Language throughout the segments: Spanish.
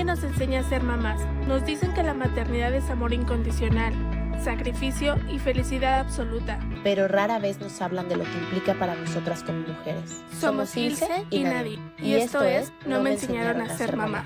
Nadie nos enseña a ser mamás. Nos dicen que la maternidad es amor incondicional, sacrificio y felicidad absoluta. Pero rara vez nos hablan de lo que implica para nosotras como mujeres. Somos Ilse y Nadine. Y esto es No me enseñaron a ser mamá.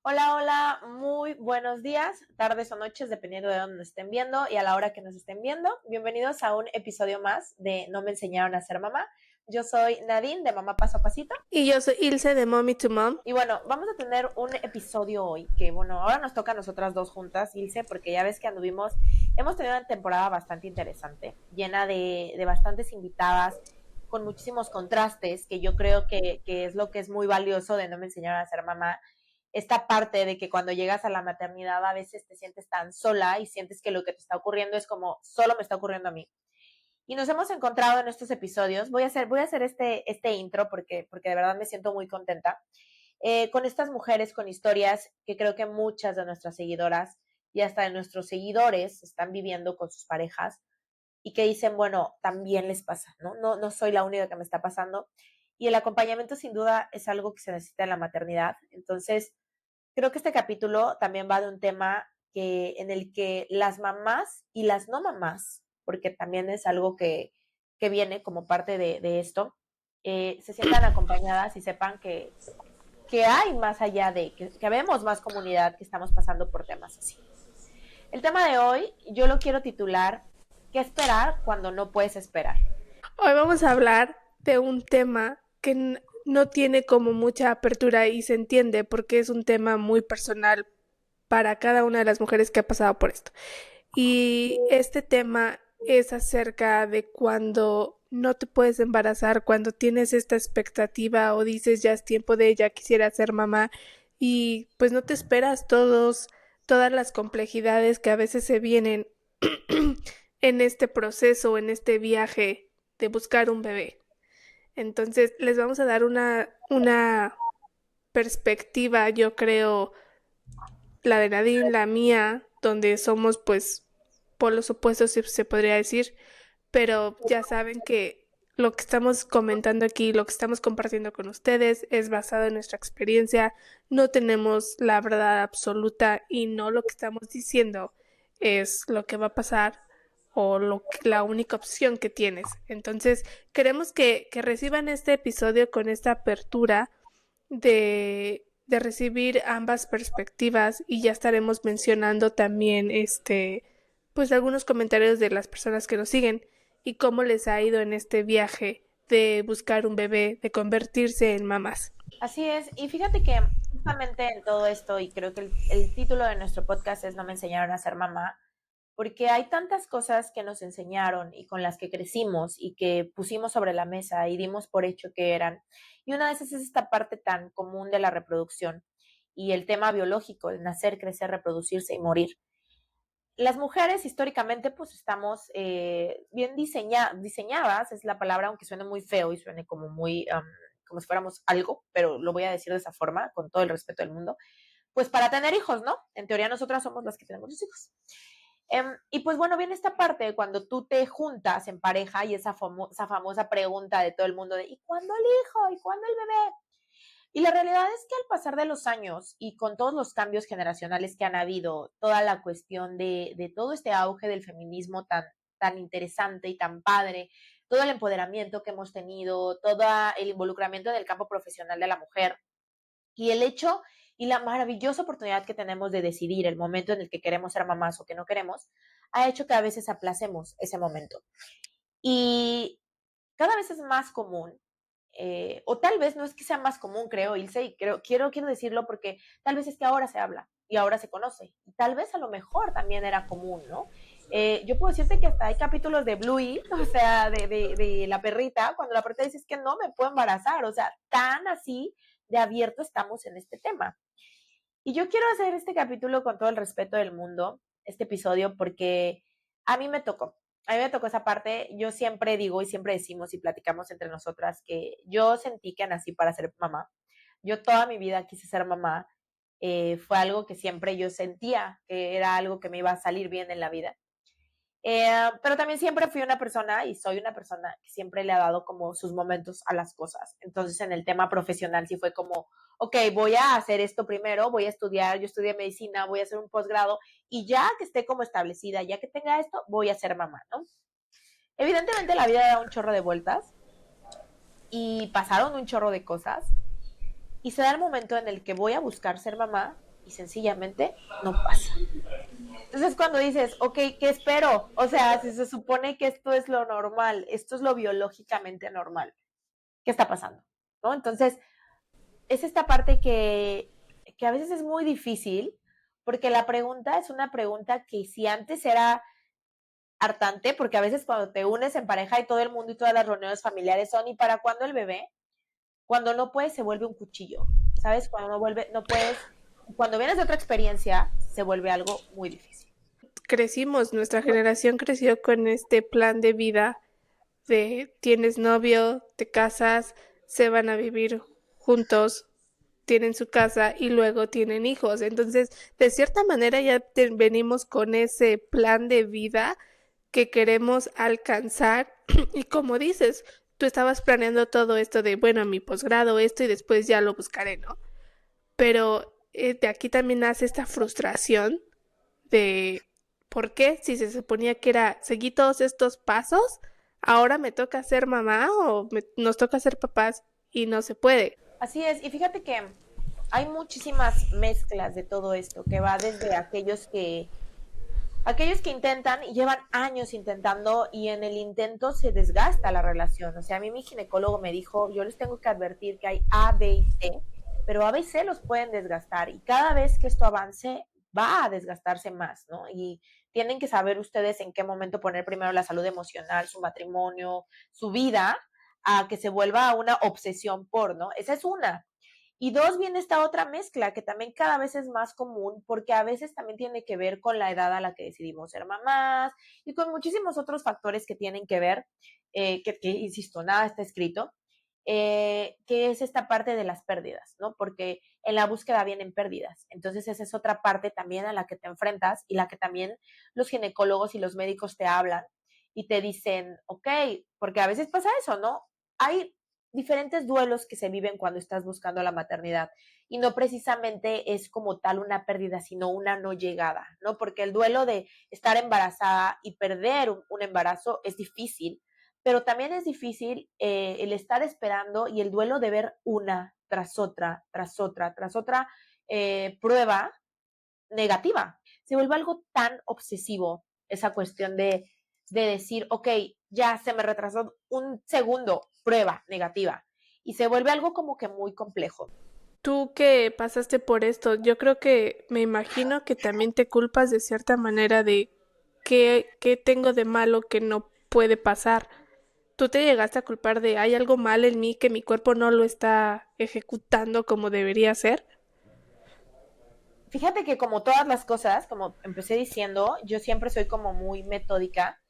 Hola, muy buenos días, tardes o noches, dependiendo de dónde nos estén viendo y a la hora que nos estén viendo. Bienvenidos a un episodio más de No me enseñaron a ser mamá. Yo soy Nadine de Mamá Paso a Pasito. Y yo soy Ilse de Mommy to Mom. Y bueno, vamos a tener un episodio hoy que, bueno, ahora nos toca a nosotras dos juntas, Ilse, porque ya ves que hemos tenido una temporada bastante interesante, llena de bastantes invitadas, con muchísimos contrastes, que yo creo que es lo que es muy valioso de No me enseñaron a ser mamá. Esta parte de que cuando llegas a la maternidad a veces te sientes tan sola y sientes que lo que te está ocurriendo es como solo me está ocurriendo a mí. Y nos hemos encontrado en estos episodios. Voy a hacer este intro porque de verdad me siento muy contenta. Con estas mujeres con historias que creo que muchas de nuestras seguidoras y hasta de nuestros seguidores están viviendo con sus parejas y que dicen, bueno, también les pasa, ¿no? No soy la única que me está pasando. Y el acompañamiento sin duda es algo que se necesita en la maternidad. Entonces, creo que este capítulo también va de un tema en el que las mamás y las no mamás, porque también es algo que viene como parte de esto, se sientan acompañadas y sepan que hay más allá que vemos más comunidad que estamos pasando por temas así. El tema de hoy yo lo quiero titular ¿qué esperar cuando no puedes esperar? Hoy vamos a hablar de un tema que no tiene como mucha apertura y se entiende porque es un tema muy personal para cada una de las mujeres que ha pasado por esto. Y este tema es acerca de cuando no te puedes embarazar, cuando tienes esta expectativa o dices ya es tiempo de ella, quisiera ser mamá y pues no te esperas todas las complejidades que a veces se vienen en este proceso, en este viaje de buscar un bebé. Entonces les vamos a dar una perspectiva, yo creo, la de Nadine, la mía, donde somos pues polos opuestos, si se podría decir, pero ya saben que lo que estamos comentando aquí, lo que estamos compartiendo con ustedes es basado en nuestra experiencia, no tenemos la verdad absoluta y no lo que estamos diciendo es lo que va a pasar o la única opción que tienes. Entonces, queremos que reciban este episodio con esta apertura de recibir ambas perspectivas y ya estaremos mencionando también pues algunos comentarios de las personas que nos siguen y cómo les ha ido en este viaje de buscar un bebé, de convertirse en mamás. Así es, y fíjate que justamente en todo esto, y creo que el título de nuestro podcast es No me enseñaron a ser mamá, porque hay tantas cosas que nos enseñaron y con las que crecimos y que pusimos sobre la mesa y dimos por hecho que eran. Y una de esas es esta parte tan común de la reproducción y el tema biológico, el nacer, crecer, reproducirse y morir. Las mujeres históricamente pues estamos bien diseñadas, es la palabra, aunque suene muy feo y suene como muy, como si fuéramos algo, pero lo voy a decir de esa forma, con todo el respeto del mundo, pues para tener hijos, ¿no? En teoría nosotras somos las que tenemos los hijos. Y pues bueno, viene esta parte cuando tú te juntas en pareja y esa famosa pregunta de todo el mundo de ¿y cuándo el hijo? ¿Y cuándo el bebé? Y la realidad es que al pasar de los años y con todos los cambios generacionales que han habido, toda la cuestión de todo este auge del feminismo tan interesante y tan padre, todo el empoderamiento que hemos tenido, todo el involucramiento del campo profesional de la mujer y el hecho y la maravillosa oportunidad que tenemos de decidir el momento en el que queremos ser mamás o que no queremos, ha hecho que a veces aplacemos ese momento. Y cada vez es más común, o tal vez no es que sea más común, creo, Ilse, y quiero decirlo porque tal vez es que ahora se habla y ahora se conoce, y tal vez a lo mejor también era común, ¿no? Yo puedo decirte que hasta hay capítulos de Bluey, o sea, de la perrita, cuando la perrita dice es que no me puedo embarazar, o sea, tan así de abierto estamos en este tema. Y yo quiero hacer este capítulo con todo el respeto del mundo, este episodio, porque a mí me tocó. A mí me tocó esa parte. Yo siempre digo y siempre decimos y platicamos entre nosotras que yo sentí que nací para ser mamá. Yo toda mi vida quise ser mamá. Fue algo que siempre yo sentía que era algo que me iba a salir bien en la vida. Pero también siempre fui una persona y soy una persona que siempre le ha dado como sus momentos a las cosas. Entonces en el tema profesional sí fue como, ok, voy a hacer esto primero, voy a estudiar, yo estudié medicina, voy a hacer un posgrado, y ya que esté como establecida, ya que tenga esto, voy a ser mamá, ¿no? Evidentemente la vida da un chorro de vueltas, y pasaron un chorro de cosas, y se da el momento en el que voy a buscar ser mamá, y sencillamente no pasa. Entonces cuando dices, ok, ¿qué espero? O sea, si se supone que esto es lo normal, esto es lo biológicamente normal, ¿qué está pasando? ¿No? Entonces, es esta parte que a veces es muy difícil, porque la pregunta es una pregunta que si antes era hartante, porque a veces cuando te unes en pareja y todo el mundo y todas las reuniones familiares son, ¿y para cuándo el bebé? Cuando no puedes se vuelve un cuchillo, ¿sabes? Cuando no puedes, cuando vienes de otra experiencia, se vuelve algo muy difícil. Crecimos, nuestra generación creció con este plan de vida de tienes novio, te casas, se van a vivir juntos, tienen su casa y luego tienen hijos. Entonces, de cierta manera ya venimos con ese plan de vida que queremos alcanzar y como dices, tú estabas planeando todo esto de, bueno, mi posgrado, esto y después ya lo buscaré, ¿no? Pero de aquí también nace esta frustración de por qué si se suponía que era seguí todos estos pasos, ahora me toca ser mamá o nos toca ser papás y no se puede. Así es, y fíjate que hay muchísimas mezclas de todo esto, que va desde aquellos que intentan y llevan años intentando y en el intento se desgasta la relación. O sea, a mí mi ginecólogo me dijo, yo les tengo que advertir que hay A, B y C, pero A, B y C los pueden desgastar y cada vez que esto avance va a desgastarse más, ¿no? Y tienen que saber ustedes en qué momento poner primero la salud emocional, su matrimonio, su vida, a que se vuelva una obsesión por, ¿no? Esa es una. Y dos, viene esta otra mezcla que también cada vez es más común porque a veces también tiene que ver con la edad a la que decidimos ser mamás y con muchísimos otros factores que tienen que ver, que insisto, nada está escrito, que es esta parte de las pérdidas, ¿no? Porque en la búsqueda vienen pérdidas. Entonces esa es otra parte también a la que te enfrentas y la que también los ginecólogos y los médicos te hablan y te dicen, ok, porque a veces pasa eso, ¿no? Hay diferentes duelos que se viven cuando estás buscando la maternidad y no precisamente es como tal una pérdida, sino una no llegada, ¿no? Porque el duelo de estar embarazada y perder un embarazo es difícil, pero también es difícil el estar esperando y el duelo de ver una tras otra, tras otra, tras otra prueba negativa. Se vuelve algo tan obsesivo esa cuestión de decir, ok, ya se me retrasó un segundo, prueba negativa. Y se vuelve algo como que muy complejo. Tú que pasaste por esto, yo creo que me imagino que también te culpas de cierta manera de qué tengo de malo que no puede pasar. ¿Tú te llegaste a culpar de hay algo mal en mí que mi cuerpo no lo está ejecutando como debería ser? Fíjate que como todas las cosas, como empecé diciendo, yo siempre soy como muy metódica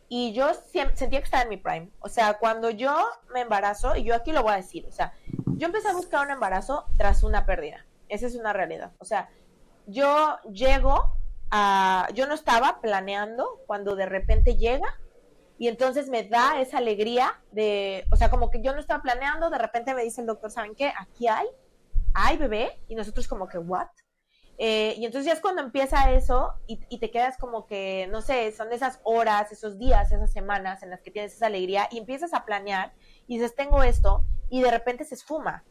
y yo sentía que estaba en mi prime. O sea, cuando yo me embarazo, y yo aquí lo voy a decir, o sea, yo empecé a buscar un embarazo tras una pérdida. Esa es una realidad. O sea, yo yo no estaba planeando cuando de repente llega y entonces me da esa alegría de, o sea, como que yo no estaba planeando, de repente me dice el doctor, ¿saben qué? Aquí hay bebé, y nosotros como que, ¿what? Y entonces ya es cuando empieza eso y te quedas como que, no sé, son esas horas, esos días, esas semanas en las que tienes esa alegría y empiezas a planear y dices, tengo esto, y de repente se esfuma.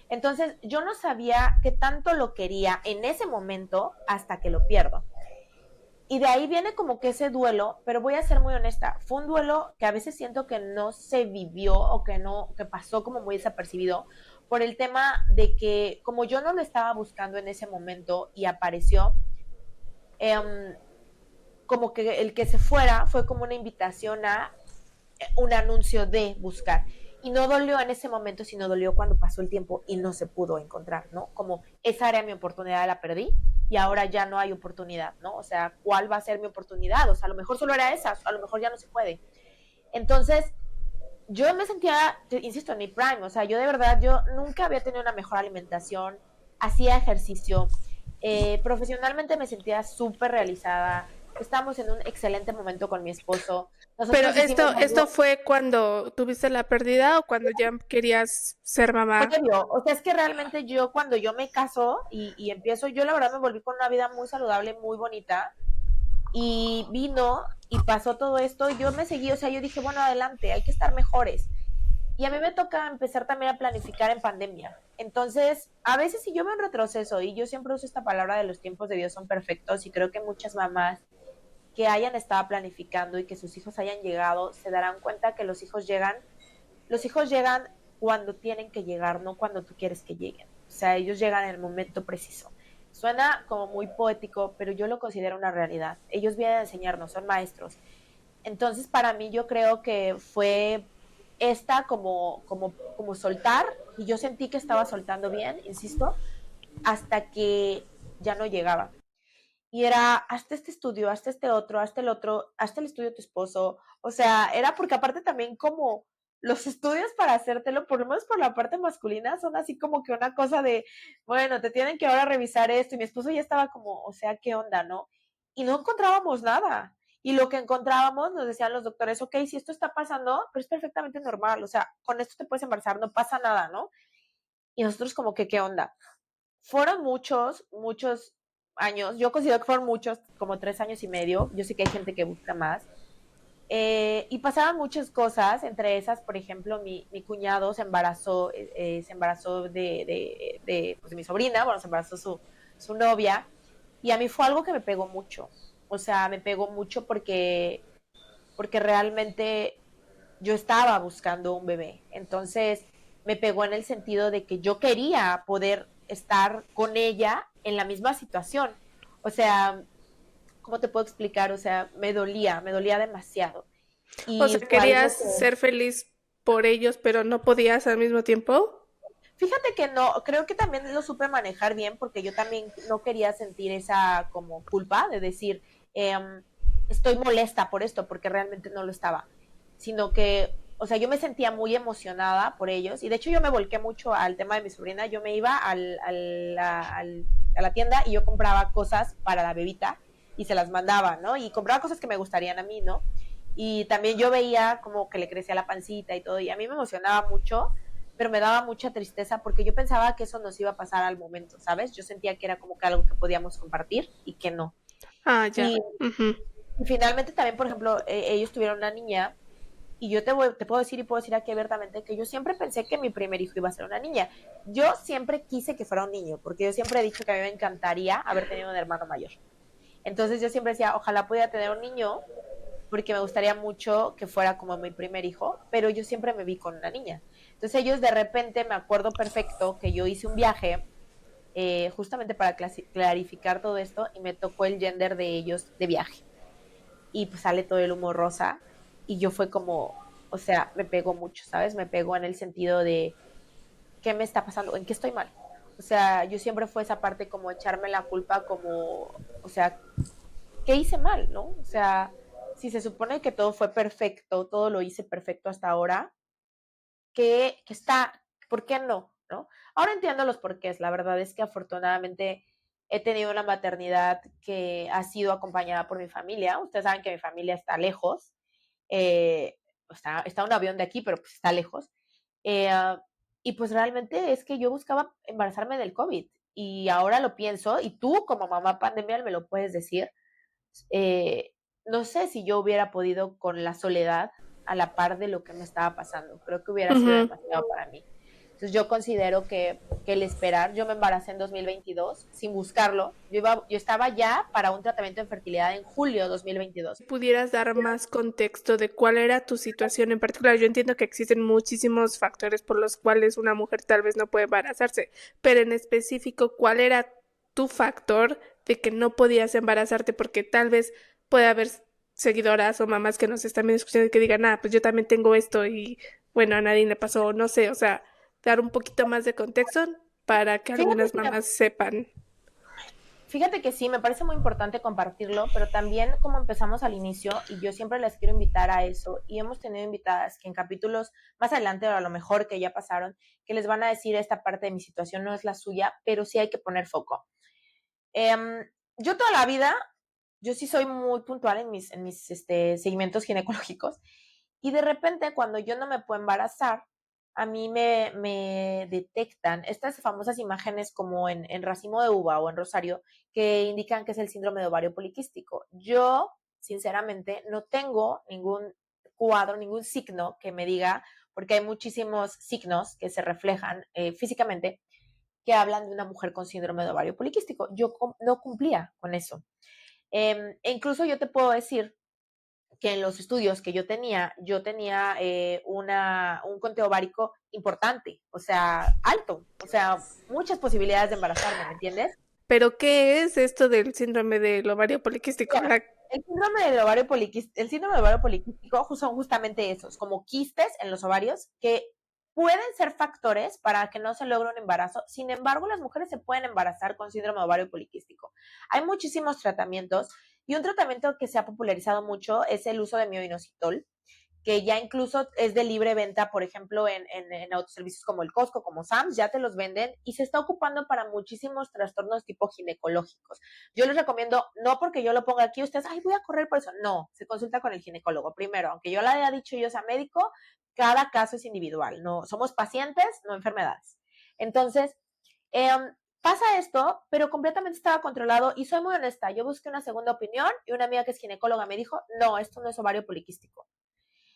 Entonces yo no sabía qué tanto lo quería en ese momento hasta que lo pierdo. Y de ahí viene como que ese duelo, pero voy a ser muy honesta, fue un duelo que a veces siento que no se vivió o que no, que pasó como muy desapercibido por el tema de que como yo no lo estaba buscando en ese momento y apareció, eh, como que el que se fuera fue como una invitación a un anuncio de buscar. Y no dolió en ese momento, sino dolió cuando pasó el tiempo y no se pudo encontrar, ¿no? Como esa era mi oportunidad, la perdí y ahora ya no hay oportunidad, ¿no? O sea, ¿cuál va a ser mi oportunidad? O sea, a lo mejor solo era esa, a lo mejor ya no se puede. Entonces, yo me sentía, insisto, en mi prime, o sea, yo de verdad, yo nunca había tenido una mejor alimentación, hacía ejercicio, profesionalmente me sentía súper realizada, Estamos en un excelente momento con mi esposo. Pero Nosotros hicimos esto algo fue cuando tuviste la pérdida o cuando ya querías ser mamá. previo. O sea, es que realmente yo cuando yo me caso y empiezo, yo la verdad me volví con una vida muy saludable, muy bonita. Y vino y pasó todo esto y yo me seguí, o sea, yo dije, bueno, adelante, hay que estar mejores. Y a mí me toca empezar también a planificar en pandemia. Entonces, a veces si yo veo un retroceso, y yo siempre uso esta palabra de los tiempos de Dios son perfectos, y creo que muchas mamás que hayan estado planificando y que sus hijos hayan llegado, se darán cuenta que los hijos llegan cuando tienen que llegar, no cuando tú quieres que lleguen. O sea, ellos llegan en el momento preciso. Suena como muy poético, pero yo lo considero una realidad. Ellos vienen a enseñarnos, son maestros. Entonces, para mí, yo creo que fue esta como soltar, y yo sentí que estaba soltando bien, insisto, hasta que ya no llegaba. Y era, hazte este estudio, hazte este otro, hazte el otro, hazte el estudio de tu esposo. O sea, era porque aparte también como los estudios para hacértelo, por lo menos por la parte masculina, son así como que una cosa de, bueno, te tienen que ahora revisar esto. Y mi esposo ya estaba como, o sea, ¿qué onda, no? Y no encontrábamos nada. Y lo que encontrábamos, nos decían los doctores, ok, si esto está pasando, pero es perfectamente normal. O sea, con esto te puedes embarazar, no pasa nada, ¿no? Y nosotros como que, ¿qué onda? Fueron muchos años. Yo considero que fueron muchos, como 3 años y medio. Yo sé que hay gente que busca más. Y pasaban muchas cosas, entre esas, por ejemplo, mi cuñado se embarazó pues, de mi sobrina, bueno, se embarazó su novia, y a mí fue algo que me pegó mucho. O sea, me pegó mucho porque realmente yo estaba buscando un bebé. Entonces, me pegó en el sentido de que yo quería poder estar con ella en la misma situación. O sea, ¿cómo te puedo explicar? O sea, me dolía demasiado. O Y sea, fue algo querías que, ser feliz por ellos, pero no podías al mismo tiempo. fíjate que no, creo que también lo supe manejar bien porque yo también no quería sentir esa como culpa de decir, estoy molesta por esto, porque realmente no lo estaba, sino que, o sea, yo me sentía muy emocionada por ellos y de hecho yo me volqué mucho al tema de mi sobrina, yo me iba a la tienda y yo compraba cosas para la bebita y se las mandaba, ¿no? Y compraba cosas que me gustarían a mí, ¿no? Y también yo veía como que le crecía la pancita y todo, y a mí me emocionaba mucho, pero me daba mucha tristeza porque yo pensaba que eso nos iba a pasar al momento, ¿sabes? Yo sentía que era como que algo que podíamos compartir y que no. Ah, ya. Y, Ujú. y finalmente también, por ejemplo, ellos tuvieron una niña y yo te puedo decir y puedo decir aquí abiertamente que yo siempre pensé que mi primer hijo iba a ser una niña. Yo siempre quise que fuera un niño porque yo siempre he dicho que a mí me encantaría haber tenido un hermano mayor. Entonces yo siempre decía, ojalá pudiera tener un niño porque me gustaría mucho que fuera como mi primer hijo, pero yo siempre me vi con una niña. Entonces ellos de repente, me acuerdo perfecto que yo hice un viaje justamente para clarificar todo esto y me tocó el gender de ellos de viaje. Y pues sale todo el humo rosa y yo fue como, o sea, me pegó mucho, ¿sabes? Me pegó en el sentido de, ¿qué me está pasando? ¿En qué estoy mal? O sea, yo siempre fue esa parte como echarme la culpa como, o sea, ¿qué hice mal, no? O sea, si se supone que todo fue perfecto, todo lo hice perfecto hasta ahora, que está, ¿por qué no? ¿No? Ahora entiendo los porqués. La verdad es que afortunadamente he tenido una maternidad que ha sido acompañada por mi familia. Ustedes saben que mi familia está lejos. Está un avión de aquí, pero pues está lejos. Eh, y pues realmente es que yo buscaba embarazarme del COVID. Y ahora lo pienso, y tú como mamá pandemia me lo puedes decir, eh, no sé si yo hubiera podido con la soledad a la par de lo que me estaba pasando. Creo que hubiera sido Ujú. demasiado para mí. Entonces yo considero que el esperar, yo me embaracé en 2022 sin buscarlo. Yo estaba ya para un tratamiento de fertilidad en julio de 2022. ¿Pudieras dar más contexto de cuál era tu situación en particular? Yo entiendo que existen muchísimos factores por los cuales una mujer tal vez no puede embarazarse, pero en específico, ¿cuál era tu factor de que no podías embarazarte? Porque tal vez puede haber seguidoras o mamás que nos están viendo escuchando y que digan, ah, pues yo también tengo esto y bueno, a nadie le pasó, no sé, o sea, dar un poquito más de contexto para que Fíjate algunas que mamás sepan. Fíjate que sí, me parece muy importante compartirlo, pero también como empezamos al inicio, y yo siempre les quiero invitar a eso, y hemos tenido invitadas que en capítulos más adelante, o a lo mejor que ya pasaron, que les van a decir esta parte de mi situación no es la suya, pero sí hay que poner foco. Yo toda la vida yo sí soy muy puntual en mis seguimientos ginecológicos, y de repente cuando yo no me puedo embarazar, a mí me detectan estas famosas imágenes como en racimo de uva o en rosario que indican que es el síndrome de ovario poliquístico. Yo, sinceramente, no tengo ningún cuadro, ningún signo que me diga, porque hay muchísimos signos que se reflejan físicamente que hablan de una mujer con síndrome de ovario poliquístico. Yo no cumplía con eso. E incluso yo te puedo decir que en los estudios que yo tenía un conteo ovárico importante, o sea, alto, o sea, muchas posibilidades de embarazarme, ¿me entiendes? ¿Pero qué es esto del síndrome del ovario poliquístico? Mira, el síndrome del ovario poliquístico son justamente esos, como quistes en los ovarios que pueden ser factores para que no se logre un embarazo. Sin embargo, las mujeres se pueden embarazar con síndrome de ovario poliquístico. Hay muchísimos tratamientos y un tratamiento que se ha popularizado mucho es el uso de mioinositol, que ya incluso es de libre venta, por ejemplo, en autoservicios como el Costco, como Sam's, ya te los venden y se está ocupando para muchísimos trastornos tipo ginecológicos. Yo les recomiendo, no porque yo lo ponga aquí, ustedes, ay, voy a correr por eso. No, se consulta con el ginecólogo primero. Aunque yo le haya dicho yo sea médico, cada caso es individual. No, somos pacientes, no enfermedades. Entonces, pasa esto, pero completamente estaba controlado y soy muy honesta. Yo busqué una segunda opinión y una amiga que es ginecóloga me dijo, no, esto no es ovario poliquístico.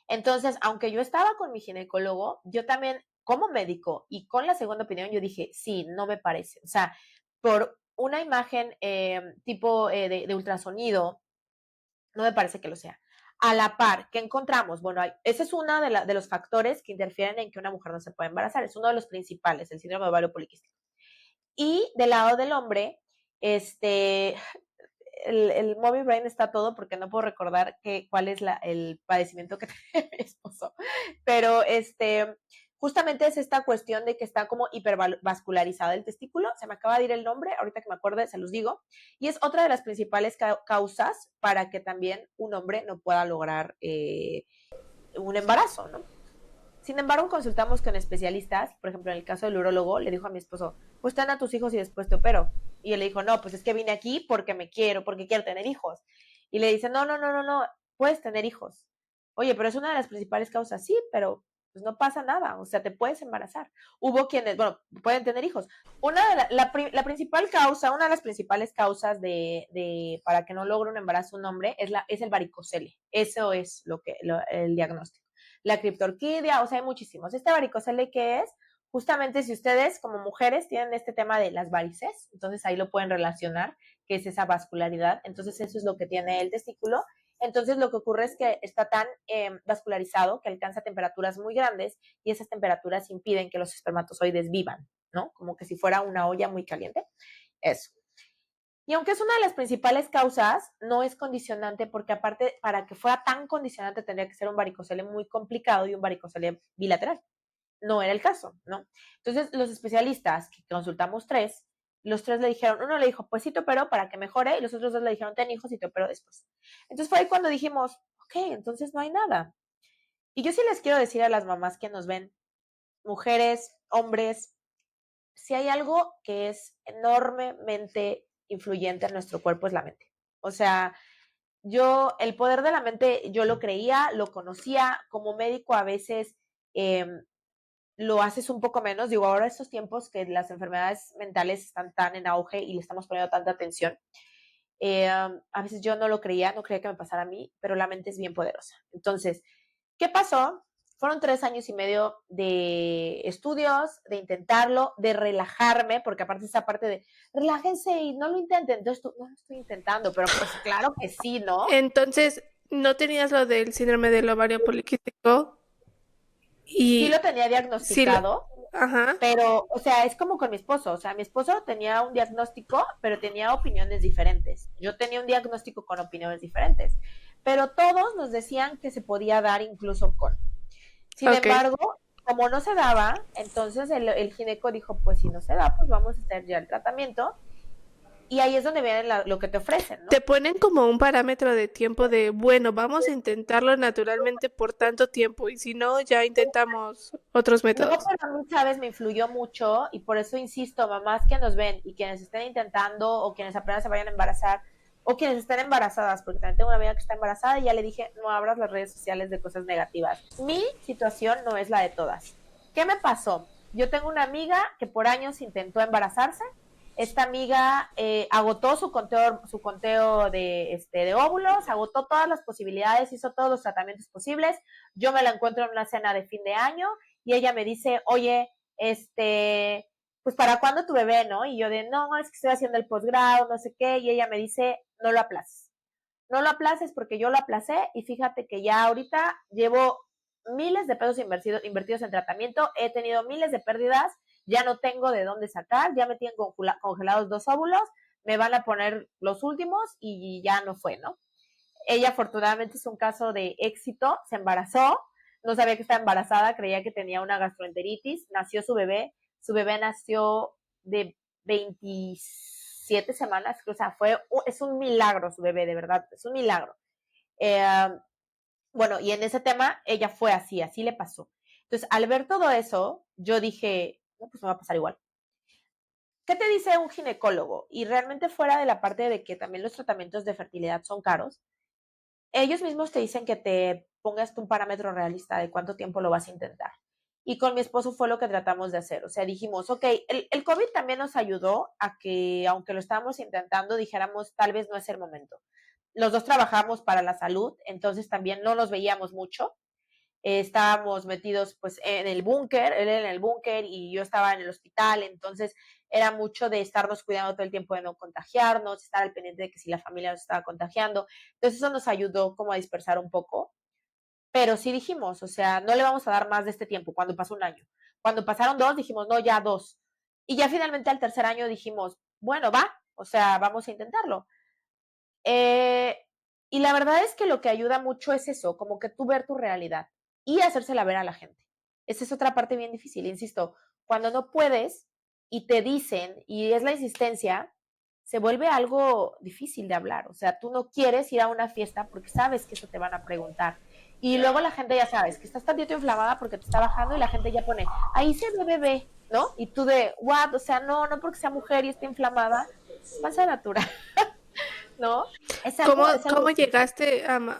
Entonces, aunque yo estaba con mi ginecólogo, yo también, como médico y con la segunda opinión, yo dije, sí, no me parece. O sea, por una imagen tipo de ultrasonido, no me parece que lo sea. A la par, ¿qué encontramos? Bueno, ese es uno de los factores que interfieren en que una mujer no se pueda embarazar. Es uno de los principales, el síndrome de ovario poliquístico. Y del lado del hombre, el Movie Brain está todo porque no puedo recordar cuál es el padecimiento que tiene mi esposo. Pero justamente es esta cuestión de que está como hipervascularizado el testículo. Se me acaba de ir el nombre, ahorita que me acuerde se los digo. Y es otra de las principales causas para que también un hombre no pueda lograr un embarazo, ¿no? Sin embargo, consultamos con especialistas, por ejemplo, en el caso del urólogo, le dijo a mi esposo, pues ten a tus hijos y después te opero. Y él le dijo, no, pues es que vine aquí porque porque quiero tener hijos. Y le dice, no, puedes tener hijos. Oye, pero es una de las principales causas, sí, pero pues no pasa nada, o sea, te puedes embarazar. Hubo quienes, bueno, pueden tener hijos. La principal causa, una de las principales causas para que no logre un embarazo un hombre es el varicocele. Eso es el diagnóstico. La criptorquidia, o sea, hay muchísimos. Este varicocele, ¿qué es? Justamente si ustedes como mujeres tienen este tema de las varices, entonces ahí lo pueden relacionar, que es esa vascularidad, entonces eso es lo que tiene el testículo. Entonces lo que ocurre es que está tan vascularizado que alcanza temperaturas muy grandes y esas temperaturas impiden que los espermatozoides vivan, ¿no? Como que si fuera una olla muy caliente. Eso. Y aunque es una de las principales causas, no es condicionante porque aparte, para que fuera tan condicionante, tendría que ser un varicocele muy complicado y un varicocele bilateral. No era el caso, ¿no? Entonces, los especialistas, que consultamos los tres le dijeron, uno le dijo, pues sí te opero para que mejore, y los otros dos le dijeron, ten hijos y te opero después. Entonces fue ahí cuando dijimos, ok, entonces no hay nada. Y yo sí les quiero decir a las mamás que nos ven, mujeres, hombres, si hay algo que es enormemente influyente en nuestro cuerpo es la mente. O sea, el poder de la mente, yo lo creía, lo conocía, como médico a veces lo haces un poco menos. Digo, ahora estos tiempos que las enfermedades mentales están tan en auge y le estamos poniendo tanta atención, a veces yo no lo creía, no creía que me pasara a mí, pero la mente es bien poderosa. Entonces, ¿qué pasó? Fueron 3 años y medio de estudios, de intentarlo, de relajarme, porque aparte esa parte de relájense y no lo intenten. Entonces tú, no lo estoy intentando, pero pues claro que sí, ¿no? Entonces, ¿no tenías lo del síndrome del ovario poliquístico? Sí lo Y tenía sí, diagnosticado, ajá, pero, o sea, es como con mi esposo. O sea, mi esposo tenía un diagnóstico, pero tenía opiniones diferentes. Yo tenía un diagnóstico con opiniones diferentes. Pero todos nos decían que se podía dar incluso con. Sin ok. embargo, como no se daba, entonces el gineco dijo, pues si no se da, pues vamos a hacer ya el tratamiento. Y ahí es donde viene lo que te ofrecen, Te ¿no? ponen como un parámetro de tiempo de, bueno, vamos a intentarlo naturalmente por tanto tiempo y si no, ya intentamos otros No, métodos. pero a mí, sabes, me influyó mucho y por eso insisto, mamás que nos ven y quienes estén intentando o quienes apenas se vayan a embarazar, o quienes están embarazadas, porque también tengo una amiga que está embarazada y ya le dije, no abras las redes sociales de cosas negativas. Mi situación no es la de todas. ¿Qué me pasó? Yo tengo una amiga que por años intentó embarazarse. Esta amiga agotó su conteo de óvulos, agotó todas las posibilidades, hizo todos los tratamientos posibles. Yo me la encuentro en una cena de fin de año y ella me dice, oye, pues ¿para cuándo tu bebé, no? Y yo de, no, es que estoy haciendo el posgrado, no sé qué, y ella me dice, no lo aplaces. No lo aplaces porque yo lo aplacé y fíjate que ya ahorita llevo miles de pesos invertidos en tratamiento, he tenido miles de pérdidas, ya no tengo de dónde sacar, ya me tienen congelados 2 óvulos, me van a poner los últimos y ya no fue, ¿no? Ella afortunadamente es un caso de éxito, se embarazó, no sabía que estaba embarazada, creía que tenía una gastroenteritis, nació su bebé nació de 27 semanas, o sea, es un milagro su bebé, de verdad, es un milagro. Eh, bueno, y en ese tema ella fue así le pasó. Entonces, al ver todo eso, yo dije, no, pues me va a pasar igual. ¿Qué te dice un ginecólogo? Y realmente fuera de la parte de que también los tratamientos de fertilidad son caros, ellos mismos te dicen que te pongas un parámetro realista de cuánto tiempo lo vas a intentar. Y con mi esposo fue lo que tratamos de hacer. O sea, dijimos, ok, el COVID también nos ayudó a que, aunque lo estábamos intentando, dijéramos, tal vez no es el momento. Los dos trabajamos para la salud, entonces también no nos veíamos mucho. Estábamos metidos pues en el búnker, él en el búnker y yo estaba en el hospital, entonces era mucho de estarnos cuidando todo el tiempo de no contagiarnos, estar al pendiente de que si la familia nos estaba contagiando, entonces eso nos ayudó como a dispersar un poco, pero sí dijimos, o sea, no le vamos a dar más de este tiempo, cuando pasó un año, cuando pasaron 2 dijimos, no, ya 2, y ya finalmente al tercer año dijimos, bueno, va, o sea, vamos a intentarlo. Eh, y la verdad es que lo que ayuda mucho es eso, como que tú ver tu realidad y hacérsela ver a la gente. Esa es otra parte bien difícil, insisto, cuando no puedes y te dicen y es la insistencia, se vuelve algo difícil de hablar. O sea, tú no quieres ir a una fiesta porque sabes que eso te van a preguntar. Y luego la gente ya sabes que estás tantito inflamada porque te está bajando y la gente ya pone, ahí se ve bebé, ¿no? Y tú de, what? O sea, no, no porque sea mujer y esté inflamada, pasa natural. ¿No? ¿Cómo llegaste a...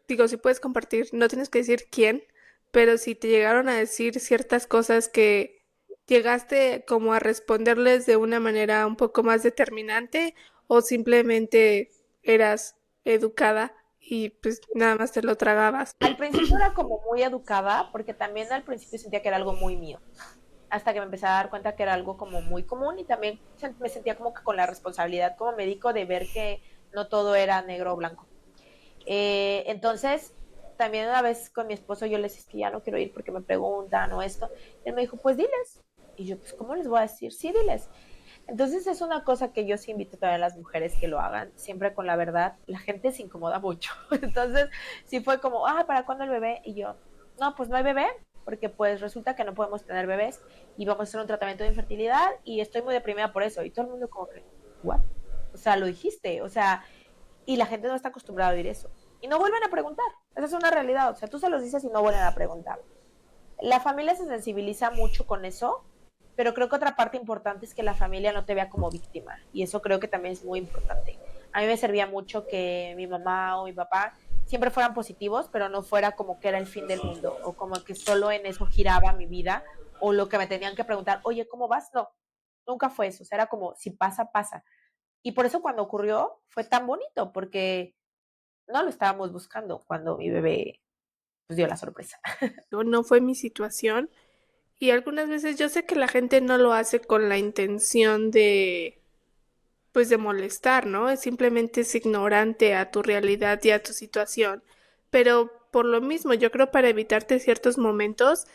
Digo, si puedes compartir, no tienes que decir quién, pero si te llegaron a decir ciertas cosas que llegaste como a responderles de una manera un poco más determinante o simplemente eras educada y pues nada más te lo tragabas. Al principio era como muy educada, porque también al principio sentía que era algo muy mío, hasta que me empecé a dar cuenta que era algo como muy común y también me sentía como que con la responsabilidad como médico de ver que no todo era negro o blanco. Entonces, también una vez con mi esposo yo le decía, es que ya no quiero ir porque me preguntan o esto. Él me dijo, pues diles. Y yo, pues, ¿cómo les voy a decir? Sí, diles. Entonces es una cosa que yo sí invito también a las mujeres que lo hagan, siempre con la verdad. La gente se incomoda mucho. Entonces sí fue como, ¿para cuándo el bebé? Y yo, no, pues no hay bebé, porque pues resulta que no podemos tener bebés y vamos a hacer un tratamiento de infertilidad y estoy muy deprimida por eso. Y todo el mundo como que, ¿what? O sea, lo dijiste, o sea, y la gente no está acostumbrada a oír eso. Y no vuelven a preguntar. Esa es una realidad. O sea, tú se los dices y no vuelven a preguntar. La familia se sensibiliza mucho con eso, pero creo que otra parte importante es que la familia no te vea como víctima. Y eso creo que también es muy importante. A mí me servía mucho que mi mamá o mi papá siempre fueran positivos, pero no fuera como que era el fin del mundo o como que solo en eso giraba mi vida o lo que me tenían que preguntar, oye, ¿cómo vas? No, nunca fue eso. O sea, era como, si pasa, pasa. Y por eso cuando ocurrió fue tan bonito, porque no lo estábamos buscando cuando mi bebé pues, dio la sorpresa. No fue mi situación y algunas veces yo sé que la gente no lo hace con la intención de pues de molestar, ¿no? Simplemente es ignorante a tu realidad y a tu situación. Pero por lo mismo, yo creo para evitarte ciertos momentos,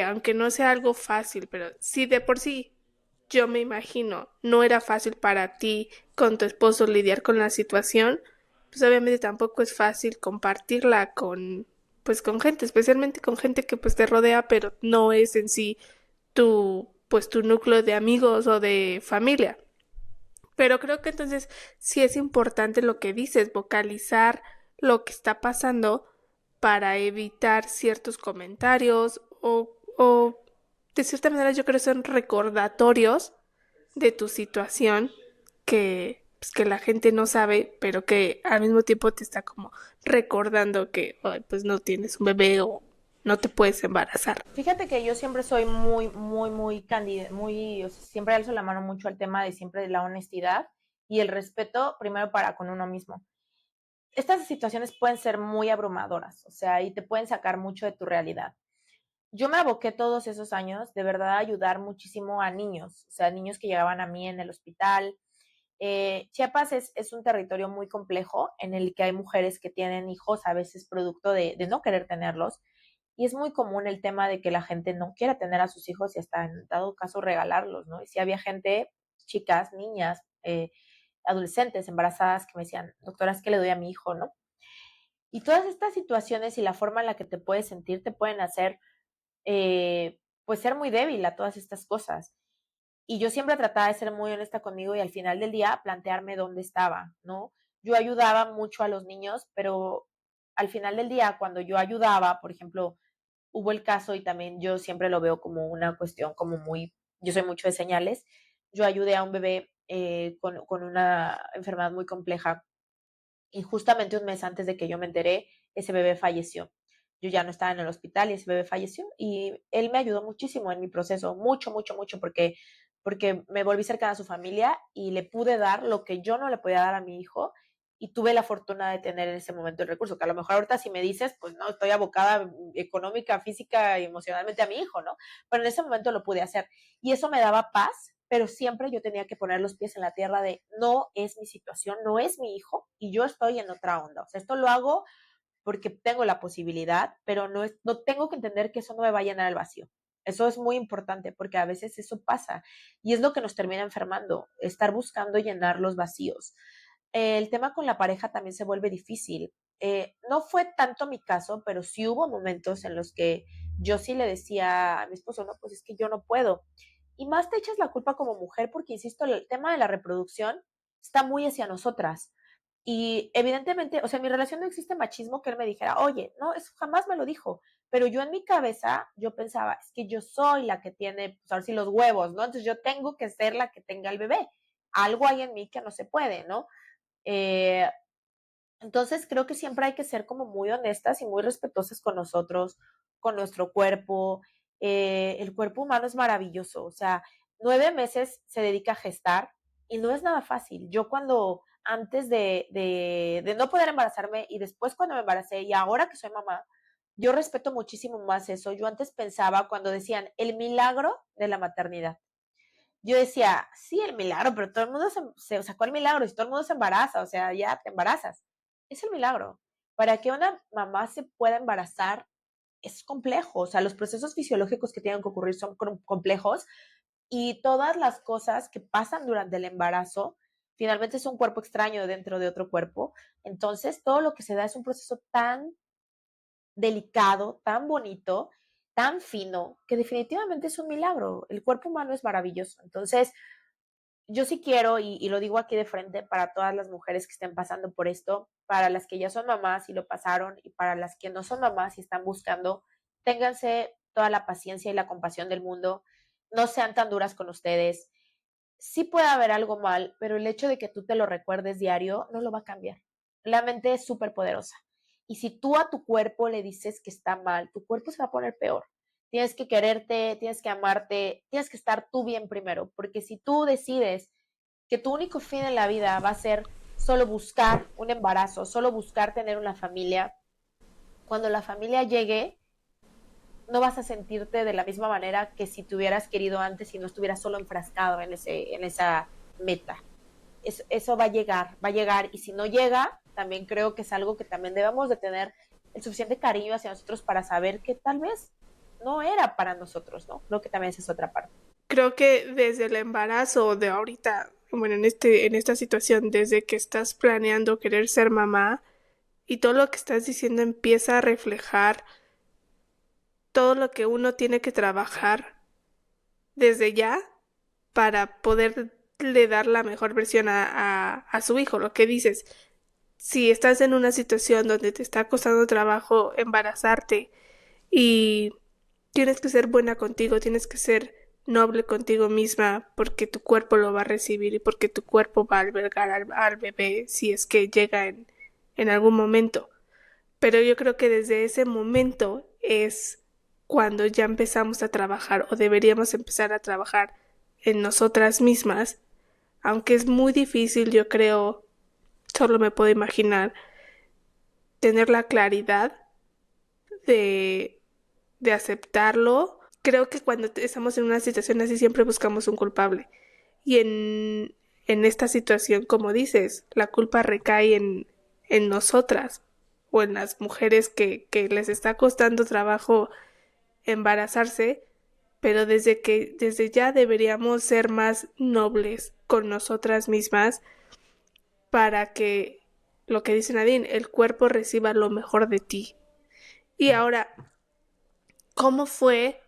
aunque no sea algo fácil, pero si de por sí yo me imagino no era fácil para ti con tu esposo lidiar con la situación, pues obviamente tampoco es fácil compartirla con pues con gente, especialmente con gente que pues te rodea, pero no es en sí tu núcleo de amigos o de familia. Pero creo que entonces sí es importante lo que dices, vocalizar lo que está pasando para evitar ciertos comentarios o de cierta manera yo creo que son recordatorios de tu situación que pues, que la gente no sabe, pero que al mismo tiempo te está como recordando que ay, pues no tienes un bebé o no te puedes embarazar. Fíjate que yo siempre soy muy, muy, muy cándida, muy, o sea, siempre alzo la mano mucho al tema de siempre de la honestidad y el respeto primero para con uno mismo. Estas situaciones pueden ser muy abrumadoras, o sea, y te pueden sacar mucho de tu realidad. Yo me aboqué todos esos años de verdad a ayudar muchísimo a niños, o sea, niños que llegaban a mí en el hospital. Chiapas es un territorio muy complejo en el que hay mujeres que tienen hijos a veces producto de no querer tenerlos y es muy común el tema de que la gente no quiera tener a sus hijos y hasta en dado caso regalarlos, ¿no? Y si había gente, chicas, niñas, adolescentes embarazadas que me decían, doctora, es que le doy a mi hijo, ¿no? Y todas estas situaciones y la forma en la que te puedes sentir te pueden hacer, pues, ser muy débil a todas estas cosas. Y yo siempre trataba de ser muy honesta conmigo y al final del día plantearme dónde estaba, ¿no? Yo ayudaba mucho a los niños, pero al final del día, cuando yo ayudaba, por ejemplo, hubo el caso y también yo siempre lo veo como una cuestión como muy, yo soy mucho de señales, yo ayudé a un bebé con una enfermedad muy compleja y justamente un mes antes de que yo me enteré, ese bebé falleció. Yo ya no estaba en el hospital y ese bebé falleció y él me ayudó muchísimo en mi proceso, mucho, mucho, mucho, porque me volví cercana a su familia y le pude dar lo que yo no le podía dar a mi hijo y tuve la fortuna de tener en ese momento el recurso, que a lo mejor ahorita si me dices, pues no, estoy abocada económica, física y emocionalmente a mi hijo, ¿no? Pero en ese momento lo pude hacer y eso me daba paz, pero siempre yo tenía que poner los pies en la tierra de no es mi situación, no es mi hijo y yo estoy en otra onda. O sea, esto lo hago porque tengo la posibilidad, pero no tengo que entender que eso no me va a llenar el vacío. Eso es muy importante porque a veces eso pasa y es lo que nos termina enfermando, estar buscando llenar los vacíos. El tema con la pareja también se vuelve difícil. No fue tanto mi caso, pero sí hubo momentos en los que yo sí le decía a mi esposo, no, pues es que yo no puedo. Y más te echas la culpa como mujer porque, insisto, el tema de la reproducción está muy hacia nosotras. Y evidentemente, o sea, en mi relación no existe machismo que él me dijera, oye, no, eso jamás me lo dijo. Pero yo en mi cabeza, yo pensaba, es que yo soy la que tiene, pues ahora sí, los huevos, ¿no? Entonces yo tengo que ser la que tenga el bebé. Algo hay en mí que no se puede, ¿no? Eh, entonces creo que siempre hay que ser como muy honestas y muy respetuosas con nosotros, con nuestro cuerpo. El cuerpo humano es maravilloso, o sea, 9 meses se dedica a gestar y no es nada fácil. Yo cuando antes de no poder embarazarme y después cuando me embaracé y ahora que soy mamá, yo respeto muchísimo más eso. Yo antes pensaba cuando decían el milagro de la maternidad. Yo decía, sí, el milagro, pero todo el mundo se sacó el milagro, si todo el mundo se embaraza, o sea, ya te embarazas. Es el milagro. Para que una mamá se pueda embarazar es complejo, o sea, los procesos fisiológicos que tienen que ocurrir son complejos y todas las cosas que pasan durante el embarazo, finalmente es un cuerpo extraño dentro de otro cuerpo, entonces todo lo que se da es un proceso tan delicado, tan bonito, tan fino, que definitivamente es un milagro. El cuerpo humano es maravilloso. Entonces, yo sí quiero, y lo digo aquí de frente para todas las mujeres que estén pasando por esto, para las que ya son mamás y lo pasaron, y para las que no son mamás y están buscando, ténganse toda la paciencia y la compasión del mundo, no sean tan duras con ustedes. Sí puede haber algo mal, pero el hecho de que tú te lo recuerdes diario no lo va a cambiar. La mente es súper poderosa. Y si tú a tu cuerpo le dices que está mal, tu cuerpo se va a poner peor. Tienes que quererte, tienes que amarte, tienes que estar tú bien primero, porque si tú decides que tu único fin en la vida va a ser solo buscar un embarazo, solo buscar tener una familia, cuando la familia llegue, no vas a sentirte de la misma manera que si te hubieras querido antes y no estuvieras solo enfrascado en esa meta. Eso va a llegar, y si no llega, también creo que es algo que también debemos de tener el suficiente cariño hacia nosotros para saber que tal vez no era para nosotros, ¿no? Creo que también esa es otra parte. Creo que desde el embarazo de ahorita, bueno, en esta situación, desde que estás planeando querer ser mamá y todo lo que estás diciendo empieza a reflejar todo lo que uno tiene que trabajar desde ya para poderle dar la mejor versión a su hijo. Lo que dices, si estás en una situación donde te está costando trabajo embarazarte y tienes que ser buena contigo, tienes que ser noble contigo misma porque tu cuerpo lo va a recibir y porque tu cuerpo va a albergar al bebé si es que llega en algún momento. Pero yo creo que desde ese momento es cuando ya empezamos a trabajar o deberíamos empezar a trabajar en nosotras mismas, aunque es muy difícil, yo creo, solo me puedo imaginar, tener la claridad de, de aceptarlo. Creo que cuando estamos en una situación así siempre buscamos un culpable. Y en esta situación, como dices, la culpa recae en nosotras o en las mujeres que les está costando trabajo embarazarse, pero desde ya deberíamos ser más nobles con nosotras mismas para que lo que dice Nadine, el cuerpo reciba lo mejor de ti. Y ahora, ¿cómo fue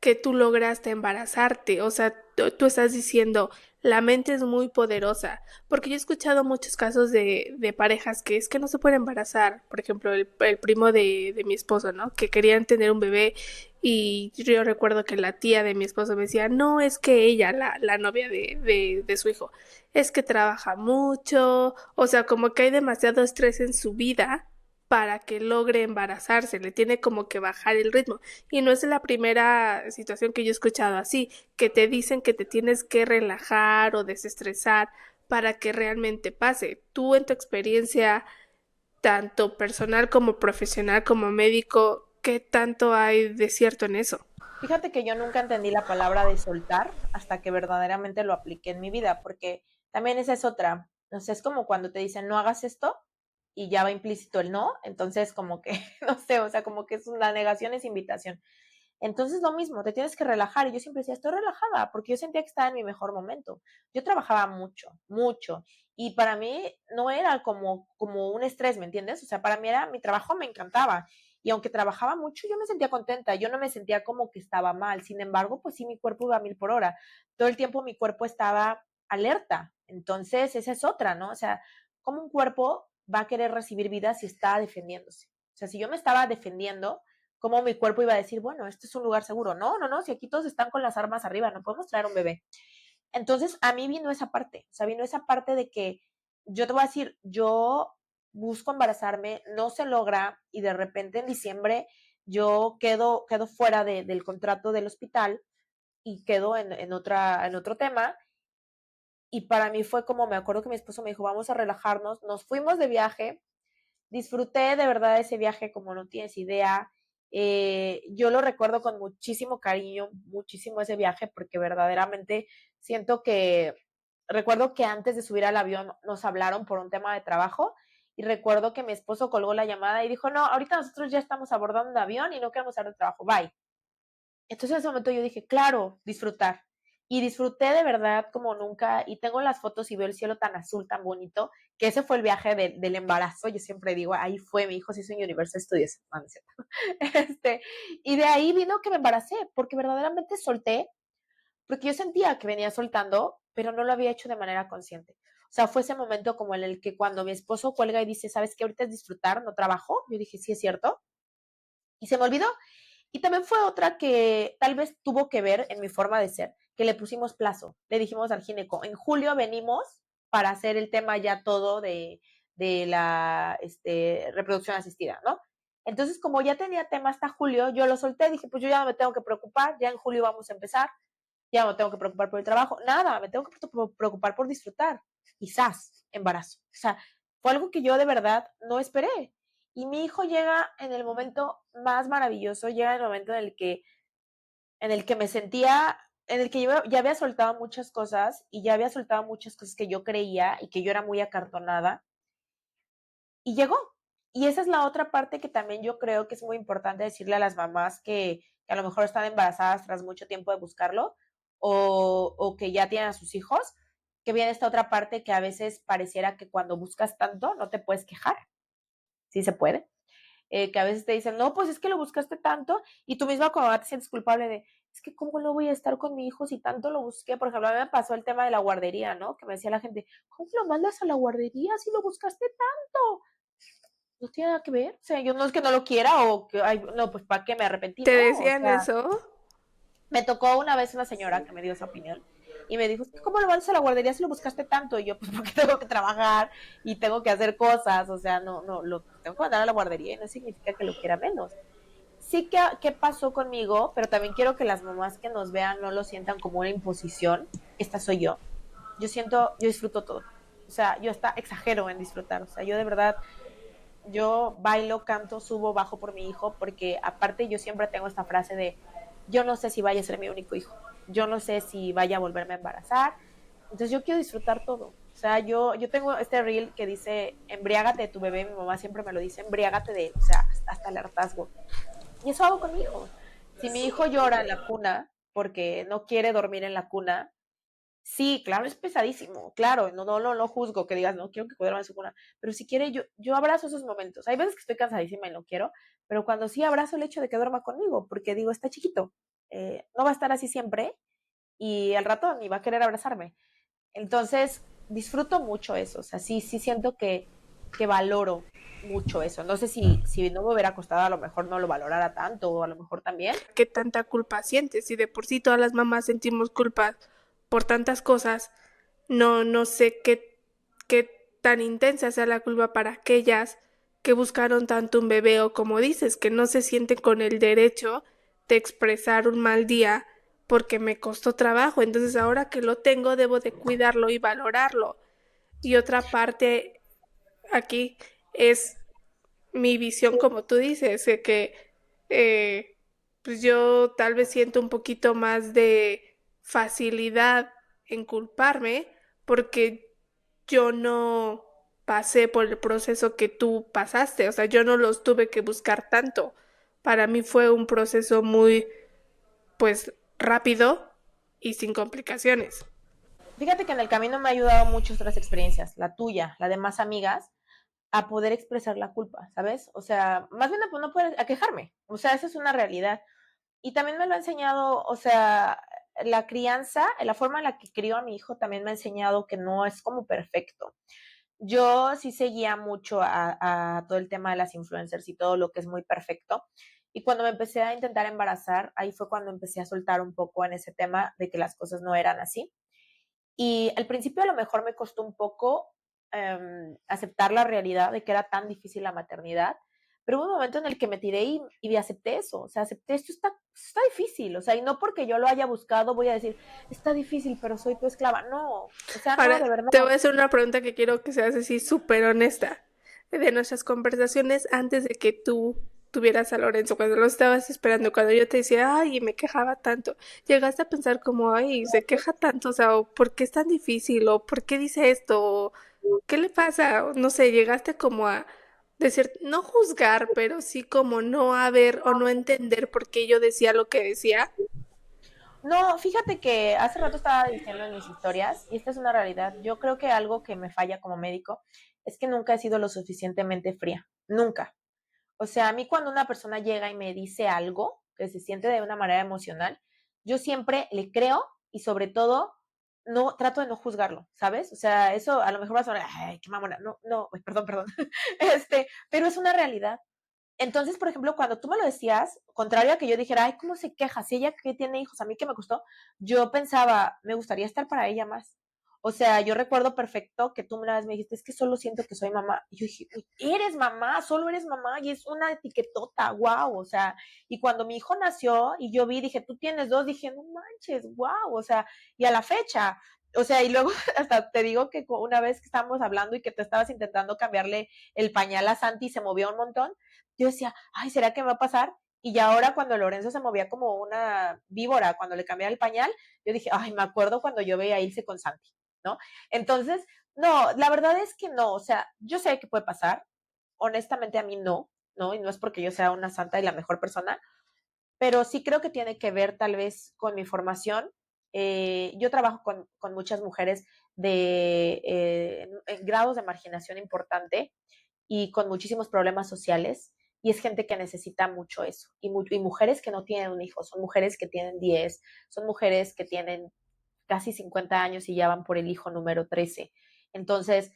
que tú lograste embarazarte? O sea, tú estás diciendo, la mente es muy poderosa, porque yo he escuchado muchos casos de parejas que es que no se pueden embarazar, por ejemplo, el primo de mi esposo, ¿no? Que querían tener un bebé y yo recuerdo que la tía de mi esposo me decía, no, es que ella, la novia de su hijo, es que trabaja mucho, o sea, como que hay demasiado estrés en su vida para que logre embarazarse, le tiene como que bajar el ritmo. Y no es la primera situación que yo he escuchado así, que te dicen que te tienes que relajar o desestresar para que realmente pase. Tú en tu experiencia, tanto personal como profesional como médico, ¿qué tanto hay de cierto en eso? Fíjate que yo nunca entendí la palabra de soltar hasta que verdaderamente lo apliqué en mi vida, porque también esa es otra. O sea, es como cuando te dicen no hagas esto y ya va implícito el no, entonces como que, no sé, o sea, como que es una negación, es invitación. Entonces lo mismo, te tienes que relajar. Y yo siempre decía, estoy relajada, porque yo sentía que estaba en mi mejor momento. Yo trabajaba mucho, mucho. Y para mí no era como un estrés, ¿me entiendes? O sea, para mí era, mi trabajo me encantaba. Y aunque trabajaba mucho, yo me sentía contenta. Yo no me sentía como que estaba mal. Sin embargo, pues sí, mi cuerpo iba a 1000 por hora. Todo el tiempo mi cuerpo estaba alerta. Entonces, esa es otra, ¿no? O sea, ¿cómo un cuerpo va a querer recibir vida si está defendiéndose? O sea, si yo me estaba defendiendo, cómo mi cuerpo iba a decir, bueno, este es un lugar seguro. No, no, no, si aquí todos están con las armas arriba, no podemos traer un bebé. Entonces, a mí vino esa parte, o sea, vino esa parte de que yo te voy a decir, yo busco embarazarme, no se logra y de repente en diciembre yo quedo fuera del contrato del hospital y quedo en otro tema. Y para mí fue como, me acuerdo que mi esposo me dijo, vamos a relajarnos, nos fuimos de viaje. Disfruté de verdad ese viaje como no tienes idea. Yo lo recuerdo con muchísimo cariño, muchísimo ese viaje, porque verdaderamente siento que, recuerdo que antes de subir al avión nos hablaron por un tema de trabajo y recuerdo que mi esposo colgó la llamada y dijo, no, ahorita nosotros ya estamos abordando un avión y no queremos hacer de trabajo, bye. Entonces en ese momento yo dije, claro, disfrutar. Y disfruté de verdad como nunca. Y tengo las fotos y veo el cielo tan azul, tan bonito, que ese fue el viaje del embarazo. Yo siempre digo, ahí fue, mi hijo se hizo en Universal Studios. No, no es cierto. Este, y de ahí vino que me embaracé, porque verdaderamente solté, porque yo sentía que venía soltando, pero no lo había hecho de manera consciente. O sea, fue ese momento como en el que cuando mi esposo cuelga y dice, ¿sabes qué? Ahorita es disfrutar, no trabajo. Yo dije, sí, es cierto. Y se me olvidó. Y también fue otra que tal vez tuvo que ver en mi forma de ser, que le pusimos plazo. Le dijimos al gineco, en julio venimos para hacer el tema ya todo de la reproducción asistida, ¿no? Entonces, como ya tenía tema hasta julio, yo lo solté, dije, pues yo ya no me tengo que preocupar, ya en julio vamos a empezar, ya no me tengo que preocupar por el trabajo, nada, me tengo que preocupar por disfrutar. Quizás embarazo. O sea, fue algo que yo de verdad no esperé. Y mi hijo llega en el momento más maravilloso, llega en el momento en el que me sentía, en el que yo ya había soltado muchas cosas y ya había soltado muchas cosas que yo creía y que yo era muy acartonada. Y llegó. Y esa es la otra parte que también yo creo que es muy importante decirle a las mamás que a lo mejor están embarazadas tras mucho tiempo de buscarlo o que ya tienen a sus hijos, que viene esta otra parte que a veces pareciera que cuando buscas tanto no te puedes quejar. Sí se puede. Que a veces te dicen, no, pues es que lo buscaste tanto y tú misma como te sientes culpable de, es que cómo no voy a estar con mi hijo si tanto lo busqué. Por ejemplo, a mí me pasó el tema de la guardería, ¿no? Que me decía la gente, ¿cómo lo mandas a la guardería si lo buscaste tanto? No tiene nada que ver. O sea, yo no es que no lo quiera o que, ay, no, pues para qué me arrepentí, ¿Te no. O decían sea, eso? Me tocó una vez una señora que me dio esa opinión y me dijo, ¿cómo lo vas a la guardería si lo buscaste tanto? Y yo, pues porque tengo que trabajar y tengo que hacer cosas, o sea, no, lo tengo que mandar a la guardería y no significa que lo quiera menos. Sí que pasó conmigo, pero también quiero que las mamás que nos vean no lo sientan como una imposición. Esta soy yo. Yo disfruto todo. O sea, yo hasta exagero en disfrutar. O sea, yo de verdad, yo bailo, canto, subo, bajo por mi hijo, porque aparte yo siempre tengo esta frase de, yo no sé si vaya a ser mi único hijo. Yo no sé si vaya a volverme a embarazar. Entonces yo quiero disfrutar todo. O sea, yo tengo este reel que dice, embriágate de tu bebé, mi mamá siempre me lo dice, embriágate de él, o sea, hasta el hartazgo. Y eso hago con mi hijo. Si mi hijo llora en la cuna porque no quiere dormir en la cuna, sí, claro, es pesadísimo, claro, no juzgo que digas, no quiero que duerma en su cuna, pero si quiere, yo abrazo esos momentos. Hay veces que estoy cansadísima y no quiero, pero cuando sí abrazo el hecho de que duerma conmigo, porque digo, está chiquito, no va a estar así siempre y al rato ni va a querer abrazarme. Entonces, disfruto mucho eso, o sea, sí siento que valoro mucho eso. No sé si no me hubiera costado, a lo mejor no lo valorara tanto, o a lo mejor también. ¿Qué tanta culpa sientes? Si de por sí todas las mamás sentimos culpa por tantas cosas, no sé qué tan intensa sea la culpa para aquellas que buscaron tanto un bebé o como dices, que no se sienten con el derecho de expresar un mal día porque me costó trabajo, entonces ahora que lo tengo debo de cuidarlo y valorarlo. Y otra parte aquí es mi visión, como tú dices, de que eh, pues yo tal vez siento un poquito más de facilidad en culparme porque yo no pasé por el proceso que tú pasaste, o sea, yo no los tuve que buscar tanto. Para mí fue un proceso muy, pues, rápido y sin complicaciones. Fíjate que en el camino me ha ayudado mucho otras experiencias, la tuya, la de más amigas, a poder expresar la culpa, ¿sabes? O sea, más bien a no poder, a quejarme. O sea, esa es una realidad. Y también me lo ha enseñado, o sea, la crianza, la forma en la que crió a mi hijo también me ha enseñado que no es como perfecto. Yo sí seguía mucho a todo el tema de las influencers y todo lo que es muy perfecto. Y cuando me empecé a intentar embarazar, ahí fue cuando empecé a soltar un poco en ese tema de que las cosas no eran así. Y al principio a lo mejor me costó un poco aceptar la realidad de que era tan difícil la maternidad, pero hubo un momento en el que me tiré y acepté eso, o sea, acepté esto está difícil, o sea, y no porque yo lo haya buscado voy a decir, está difícil, pero soy tu esclava, no, o sea, no, Ahora, de verdad. te voy a hacer una pregunta que quiero que seas así súper honesta. De nuestras conversaciones antes de que tú tuvieras a Lorenzo, cuando lo estabas esperando, cuando yo te decía, ay, y me quejaba tanto, llegaste a pensar como, ay, se queja tanto, o sea, o ¿por qué es tan difícil? O ¿por qué dice esto? O ¿qué le pasa? O no sé, llegaste como a decir, no juzgar, pero sí como no haber o no entender por qué yo decía lo que decía. No, fíjate que hace rato estaba diciendo en mis historias, y esta es una realidad, yo creo que algo que me falla como médico es que nunca he sido lo suficientemente fría, nunca. O sea, a mí cuando una persona llega y me dice algo que se siente de una manera emocional, yo siempre le creo y sobre todo no trato de no juzgarlo, ¿sabes? O sea, eso a lo mejor va a sonar, ay, qué mamona, no, perdón, pero es una realidad. Entonces, por ejemplo, cuando tú me lo decías, contrario a que yo dijera, ay, ¿cómo se queja? Si ella que tiene hijos, a mí que me costó, yo pensaba, me gustaría estar para ella más. O sea, yo recuerdo perfecto que tú una vez me dijiste, es que solo siento que soy mamá. Y yo dije, eres mamá, solo eres mamá, y es una etiquetota, wow. O sea, y cuando mi hijo nació y yo vi, dije, tú tienes dos, dije, no manches, wow. O sea, y a la fecha, o sea, y luego hasta te digo que una vez que estábamos hablando y que te estabas intentando cambiarle el pañal a Santi y se movió un montón, yo decía, ay, ¿será que me va a pasar? Y ya ahora cuando Lorenzo se movía como una víbora, cuando le cambiaba el pañal, yo dije, ay, me acuerdo cuando yo veía a Ilse con Santi, ¿no? Entonces, no, la verdad es que no, o sea, yo sé que puede pasar, honestamente a mí no, ¿no? Y no es porque yo sea una santa y la mejor persona, pero sí creo que tiene que ver tal vez con mi formación. Yo trabajo con muchas mujeres en grados de marginación importante y con muchísimos problemas sociales. Y es gente que necesita mucho eso. Y mujeres que no tienen un hijo, son mujeres que tienen 10, son mujeres que tienen casi 50 años y ya van por el hijo número 13. Entonces,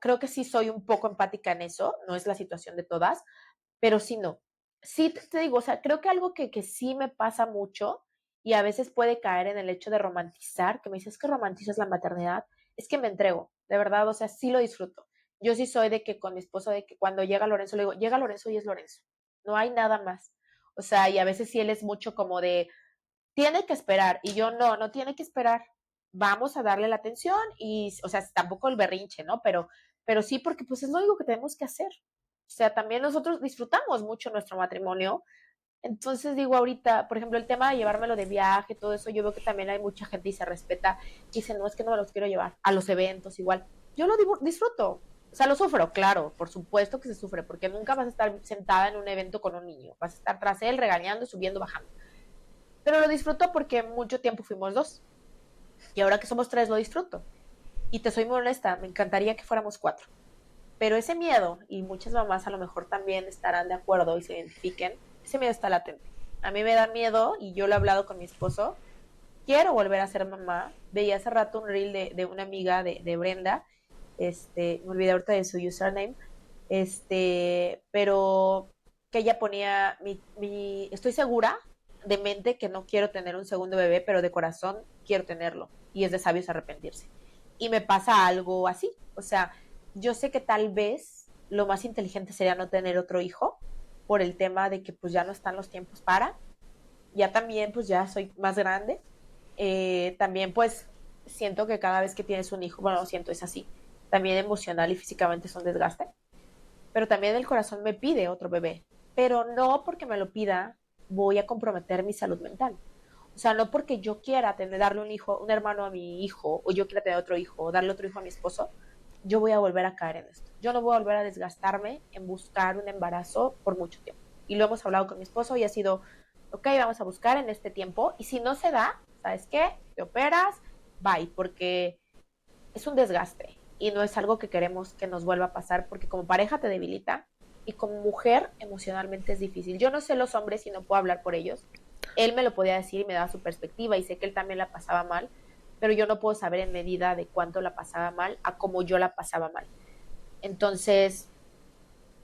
creo que sí soy un poco empática en eso, no es la situación de todas, pero sí no. Sí, te digo, o sea, creo que algo que sí me pasa mucho y a veces puede caer en el hecho de romantizar, que me dices que romantizas la maternidad, es que me entrego, de verdad, o sea, sí lo disfruto. Yo sí soy de que con mi esposo, de que cuando llega Lorenzo, le digo, llega Lorenzo y es Lorenzo, no hay nada más. O sea, y a veces sí él es mucho como de, tiene que esperar, y yo no, no tiene que esperar, vamos a darle la atención, y, o sea, tampoco el berrinche, ¿no? Pero sí, porque pues es lo único que tenemos que hacer. O sea, también nosotros disfrutamos mucho nuestro matrimonio, entonces digo ahorita, por ejemplo, el tema de llevármelo de viaje, todo eso, yo veo que también hay mucha gente y se respeta, dice, no, es que no me los quiero llevar, a los eventos igual. Yo lo disfruto, o sea, lo sufro, claro, por supuesto que se sufre, porque nunca vas a estar sentada en un evento con un niño, vas a estar tras él regañando, subiendo, bajando. Pero lo disfruto porque mucho tiempo fuimos dos, y ahora que somos tres lo disfruto. Y te soy muy honesta, me encantaría que fuéramos cuatro. Pero ese miedo, y muchas mamás a lo mejor también estarán de acuerdo y se identifiquen, ese miedo está latente. A mí me da miedo, y yo lo he hablado con mi esposo, quiero volver a ser mamá. Veía hace rato un reel de una amiga de Brenda, me olvidé ahorita de su username, pero que ella ponía, estoy segura de mente que no quiero tener un segundo bebé, pero de corazón quiero tenerlo. Y es de sabios arrepentirse. Y me pasa algo así. O sea, yo sé que tal vez lo más inteligente sería no tener otro hijo por el tema de que pues ya no están los tiempos para. Ya también pues ya soy más grande. También pues siento que cada vez que tienes un hijo, bueno, siento es así, también emocional y físicamente es un desgaste, pero también el corazón me pide otro bebé, pero no porque me lo pida voy a comprometer mi salud mental. O sea, no porque yo quiera tener, darle un hijo, un hermano a mi hijo, o yo quiera tener otro hijo, o darle otro hijo a mi esposo, yo voy a volver a caer en esto. Yo no voy a volver a desgastarme en buscar un embarazo por mucho tiempo. Y lo hemos hablado con mi esposo y ha sido, ok, vamos a buscar en este tiempo, y si no se da, ¿sabes qué? Te operas, bye, porque es un desgaste y no es algo que queremos que nos vuelva a pasar porque como pareja te debilita y como mujer emocionalmente es difícil. Yo no sé los hombres y no puedo hablar por ellos. Él me lo podía decir y me daba su perspectiva y sé que él también la pasaba mal, pero yo no puedo saber en medida de cuánto la pasaba mal a cómo yo la pasaba mal. Entonces,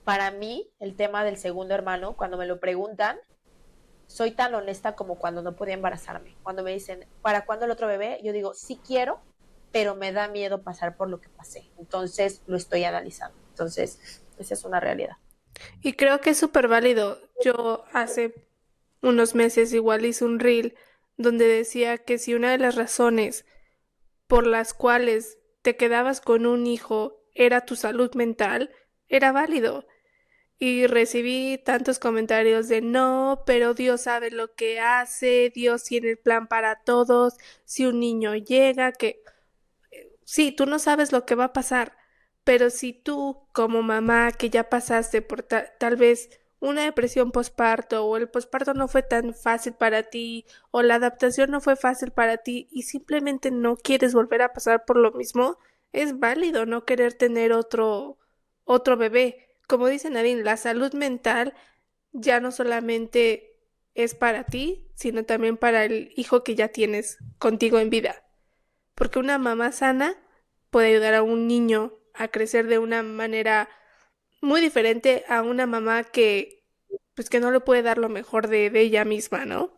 para mí, el tema del segundo hermano, cuando me lo preguntan, soy tan honesta como cuando no podía embarazarme. Cuando me dicen, ¿para cuándo el otro bebé? Yo digo, sí quiero, pero me da miedo pasar por lo que pasé. Entonces lo estoy analizando. Entonces, esa es una realidad. Y creo que es súper válido. Yo hace unos meses igual hice un reel donde decía que si una de las razones por las cuales te quedabas con un hijo era tu salud mental, era válido. Y recibí tantos comentarios de no, pero Dios sabe lo que hace, Dios tiene el plan para todos, si un niño llega, que sí, tú no sabes lo que va a pasar, pero si tú como mamá que ya pasaste por tal vez una depresión posparto o el posparto no fue tan fácil para ti o la adaptación no fue fácil para ti y simplemente no quieres volver a pasar por lo mismo, es válido no querer tener otro bebé. Como dice Nadine, la salud mental ya no solamente es para ti, sino también para el hijo que ya tienes contigo en vida. Porque una mamá sana puede ayudar a un niño a crecer de una manera muy diferente a una mamá que, pues que no le puede dar lo mejor de ella misma, ¿no?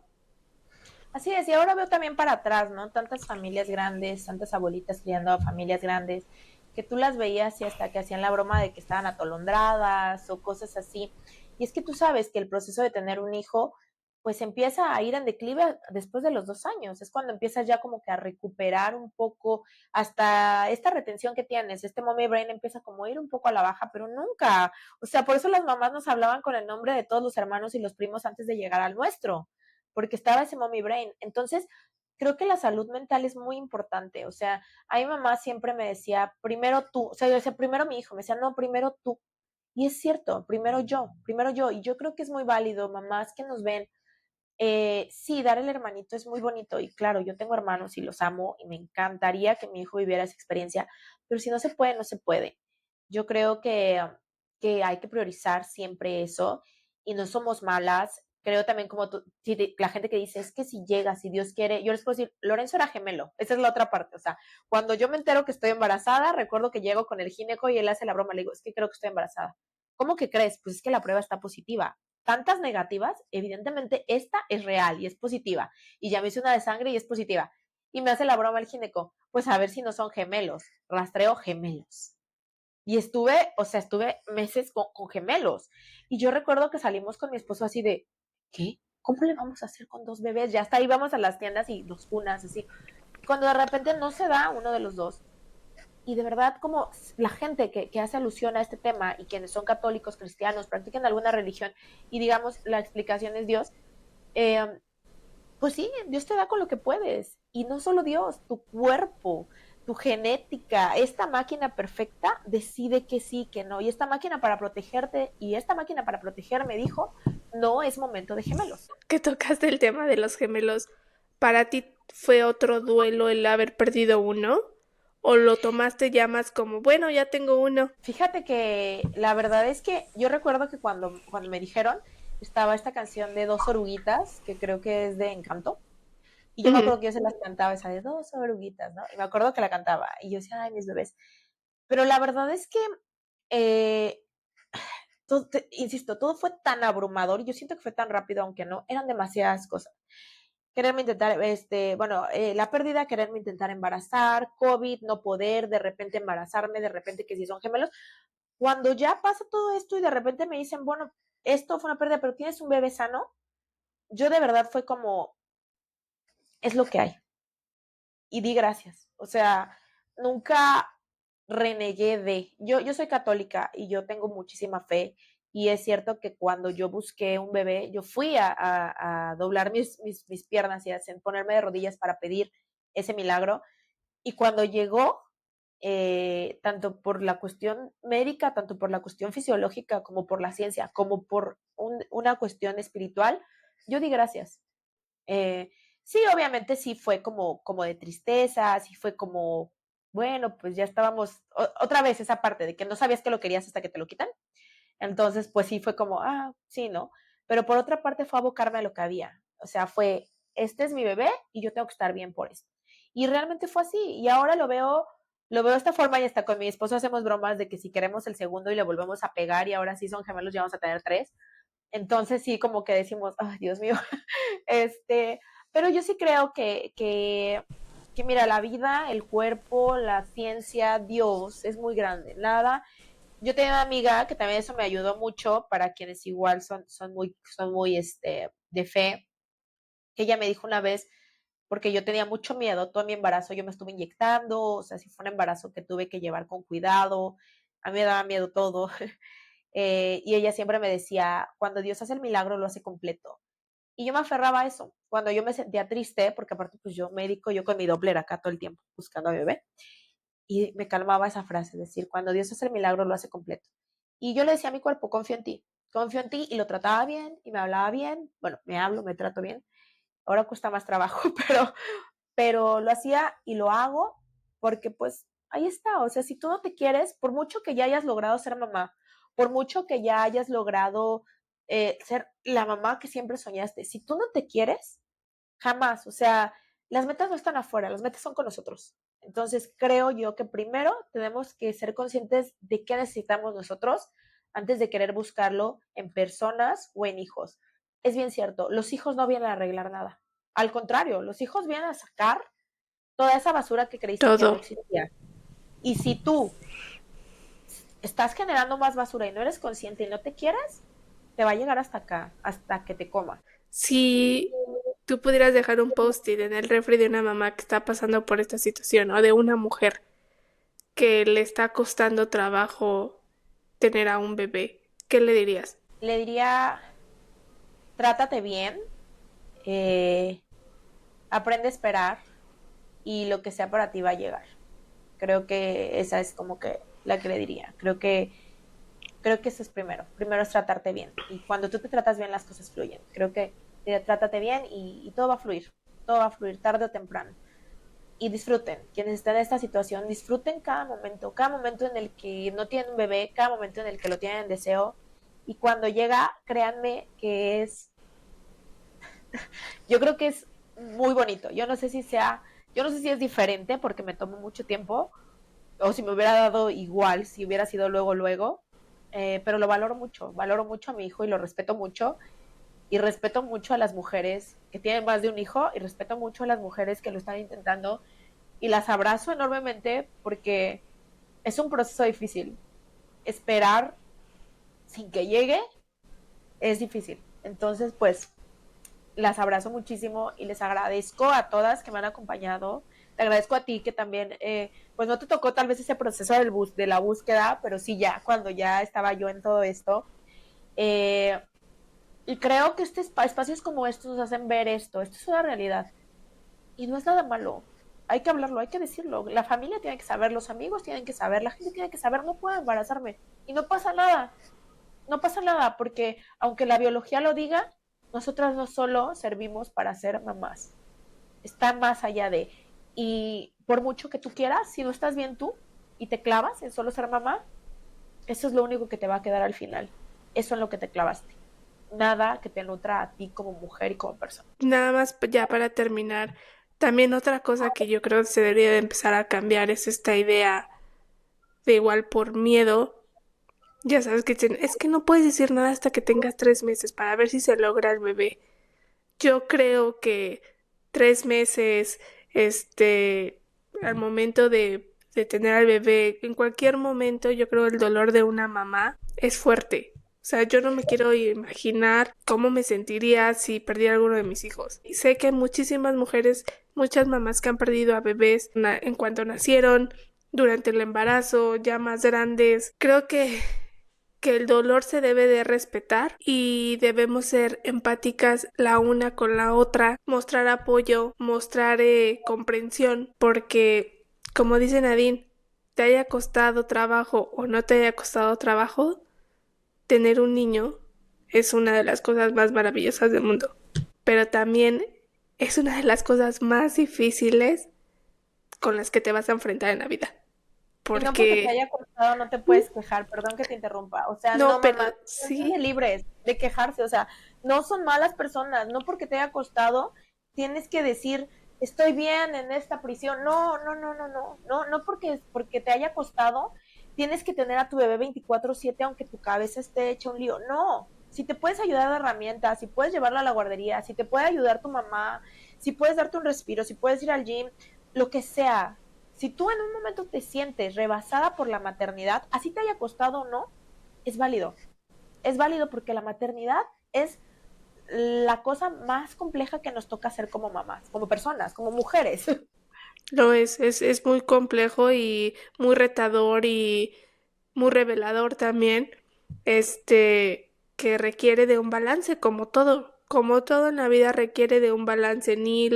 Así es, y ahora veo también para atrás, ¿no? Tantas familias grandes, tantas abuelitas criando a familias grandes, que tú las veías y hasta que hacían la broma de que estaban atolondradas o cosas así. Y es que tú sabes que el proceso de tener un hijo, pues empieza a ir en declive después de los 2 años. Es cuando empiezas ya como que a recuperar un poco hasta esta retención que tienes. Este mommy brain empieza como a ir un poco a la baja, pero nunca. O sea, por eso las mamás nos hablaban con el nombre de todos los hermanos y los primos antes de llegar al nuestro porque estaba ese mommy brain. Entonces, creo que la salud mental es muy importante. O sea, a mi mamá siempre me decía, primero tú, o sea, yo decía, primero mi hijo, me decía, no, primero tú. Y es cierto, primero yo, primero yo. Y yo creo que es muy válido, mamás que nos ven, sí, dar el hermanito es muy bonito y claro, yo tengo hermanos y los amo y me encantaría que mi hijo viviera esa experiencia, pero si no se puede, no se puede. Yo creo que hay que priorizar siempre eso y no somos malas. Creo también como tú, si la gente que dice, es que si llega, si Dios quiere, yo les puedo decir, Lorenzo era gemelo, esa es la otra parte, o sea, cuando yo me entero que estoy embarazada, recuerdo que llego con el gineco y él hace la broma, le digo, es que creo que estoy embarazada. ¿Cómo que crees? Pues es que la prueba está positiva. tantas negativas, evidentemente esta es real y es positiva. Y ya me hice una de sangre y es positiva. Y me hace la broma el gineco, pues a ver si no son gemelos. Rastreo gemelos. Y estuve meses con gemelos. Y yo recuerdo que salimos con mi esposo así de, ¿qué? ¿Cómo le vamos a hacer con 2 bebés? Ya hasta íbamos a las tiendas y 2 cunas, así. Cuando de repente no se da uno de los dos. Y de verdad, como la gente que hace alusión a este tema y quienes son católicos, cristianos, practican alguna religión y digamos la explicación es Dios, eh, pues sí, Dios te da con lo que puedes. Y no solo Dios, tu cuerpo, tu genética, esta máquina perfecta decide que sí, que no. Y esta máquina para protegerte y esta máquina para protegerme dijo, no es momento de gemelos. Que tocaste el tema de los gemelos, ¿para ti fue otro duelo el haber perdido uno? ¿O lo tomaste ya más como, bueno, ya tengo uno? Fíjate que la verdad es que yo recuerdo que cuando me dijeron, estaba esta canción de Dos Oruguitas, que creo que es de Encanto. Y yo me Ujú. acuerdo que yo se las cantaba, esa de Dos Oruguitas, ¿no? Y me acuerdo que la cantaba. Y yo decía, ay, mis bebés. Pero la verdad es que, eh, insisto, todo fue tan abrumador y yo siento que fue tan rápido, aunque no, eran demasiadas cosas. Quererme intentar, la pérdida, quererme intentar embarazar, COVID, no poder, de repente embarazarme, de repente que si son gemelos. Cuando ya pasa todo esto y de repente me dicen, bueno, esto fue una pérdida, pero tienes un bebé sano, yo de verdad fue como, es lo que hay. Y di gracias. O sea, nunca renegué de. Yo soy católica y yo tengo muchísima fe. Y es cierto que cuando yo busqué un bebé, yo fui a doblar mis piernas y a ponerme de rodillas para pedir ese milagro. Y cuando llegó, tanto por la cuestión médica, tanto por la cuestión fisiológica, como por la ciencia, como por una cuestión espiritual, yo di gracias. Eh, sí, obviamente sí fue como de tristeza, sí fue como, bueno, pues ya estábamos, otra vez esa parte de que no sabías que lo querías hasta que te lo quitan. Entonces, pues sí fue como, sí, ¿no? Pero por otra parte fue abocarme a lo que había. O sea, fue, este es mi bebé y yo tengo que estar bien por esto. Y realmente fue así. Y ahora lo veo de esta forma y hasta con mi esposo hacemos bromas de que si queremos el segundo y le volvemos a pegar y ahora sí son gemelos, ya vamos a tener 3. Entonces sí, como que decimos, ay, Dios mío, este, pero yo sí creo que mira, la vida, el cuerpo, la ciencia, Dios, es muy grande. Nada, yo tenía una amiga que también eso me ayudó mucho para quienes igual son muy de fe, que ella me dijo una vez, porque yo tenía mucho miedo, todo mi embarazo yo me estuve inyectando, o sea, si fue un embarazo que tuve que llevar con cuidado, a mí me daba miedo todo. Y ella siempre me decía, cuando Dios hace el milagro, lo hace completo. Y yo me aferraba a eso. Cuando yo me sentía triste, porque aparte pues yo médico, yo con mi Doppler acá todo el tiempo buscando a mi bebé, y me calmaba esa frase, es decir, cuando Dios hace el milagro, lo hace completo. Y yo le decía a mi cuerpo, confío en ti, y lo trataba bien, y me hablaba bien, bueno, me trato bien, ahora cuesta más trabajo, pero lo hacía y lo hago porque pues ahí está, o sea, si tú no te quieres, por mucho que ya hayas logrado ser mamá, por mucho que ya hayas logrado ser la mamá que siempre soñaste, si tú no te quieres, jamás, o sea, las metas no están afuera, las metas son con nosotros. Entonces creo yo que primero tenemos que ser conscientes de qué necesitamos nosotros antes de querer buscarlo en personas o en hijos. Es bien cierto, los hijos no vienen a arreglar nada. Al contrario, los hijos vienen a sacar toda esa basura que creíste que no Todo. existía. Y si tú estás generando más basura y no eres consciente y no te quieres, te va a llegar hasta acá, hasta que te coma. Si tú pudieras dejar un post-it en el refri de una mamá que está pasando por esta situación o de una mujer que le está costando trabajo tener a un bebé, ¿qué le dirías? Le diría, trátate bien, eh, aprende a esperar y lo que sea para ti va a llegar. Creo que esa es como que la que le diría. Creo que eso es primero. Primero es tratarte bien. Y cuando tú te tratas bien, las cosas fluyen. Creo que trátate bien y todo va a fluir. Todo va a fluir tarde o temprano. Y disfruten, quienes están en esta situación, disfruten cada momento en el que no tienen un bebé, cada momento en el que lo tienen en deseo. Y cuando llega, créanme que yo creo que es muy bonito. Yo no sé si es diferente porque me tomó mucho tiempo, o si me hubiera dado igual, si hubiera sido luego, luego, pero lo valoro mucho a mi hijo y lo respeto mucho. Y respeto mucho a las mujeres que tienen más de un hijo y respeto mucho a las mujeres que lo están intentando y las abrazo enormemente porque es un proceso difícil. Esperar sin que llegue es difícil. Entonces, pues, las abrazo muchísimo y les agradezco a todas que me han acompañado. Te agradezco a ti que también, pues no te tocó tal vez ese proceso de la búsqueda, pero sí ya, cuando ya estaba yo en todo esto. Eh, y creo que espacios como estos nos hacen ver esto es una realidad. Y no es nada malo. Hay que hablarlo, hay que decirlo. La familia tiene que saber, los amigos tienen que saber, la gente tiene que saber, no puedo embarazarme. Y no pasa nada, no pasa nada, porque aunque la biología lo diga, nosotras no solo servimos para ser mamás, está más allá de. Y por mucho que tú quieras, si no estás bien tú y te clavas en solo ser mamá, eso es lo único que te va a quedar al final. Eso es lo que te clavaste. Nada que te nutra a ti como mujer y como persona. Nada más ya para terminar, también otra cosa que yo creo que se debería de empezar a cambiar es esta idea de igual por miedo. Ya sabes que es que no puedes decir nada hasta que tengas 3 meses para ver si se logra el bebé. Yo creo que 3 meses, al momento de tener al bebé, en cualquier momento, yo creo el dolor de una mamá es fuerte. O sea, yo no me quiero imaginar cómo me sentiría si perdiera alguno de mis hijos. Y sé que hay muchísimas mujeres, muchas mamás que han perdido a bebés en cuanto nacieron, durante el embarazo, ya más grandes. Creo que el dolor se debe de respetar y debemos ser empáticas la una con la otra, mostrar apoyo, mostrar comprensión, porque como dice Nadine, te haya costado trabajo o no te haya costado trabajo, tener un niño es una de las cosas más maravillosas del mundo, pero también es una de las cosas más difíciles con las que te vas a enfrentar en la vida, Y no porque te porque haya costado no te puedes quejar, perdón que te interrumpa. O sea, no, no, pero mamá, siéntanse sí. libres de quejarse. O sea, no son malas personas. No porque te haya costado tienes que decir, estoy bien en esta prisión. No, no, no, no, no. No, no porque te haya costado tienes que tener a tu bebé 24/7 aunque tu cabeza esté hecha un lío. No. Si te puedes ayudar de herramientas, si puedes llevarlo a la guardería, si te puede ayudar tu mamá, si puedes darte un respiro, si puedes ir al gym, lo que sea, si tú en un momento te sientes rebasada por la maternidad, así te haya costado o no, es válido. Es válido porque la maternidad es la cosa más compleja que nos toca hacer como mamás, como personas, como mujeres. Lo es muy complejo y muy retador y muy revelador también, que requiere de un balance, como todo en la vida requiere de un balance, ni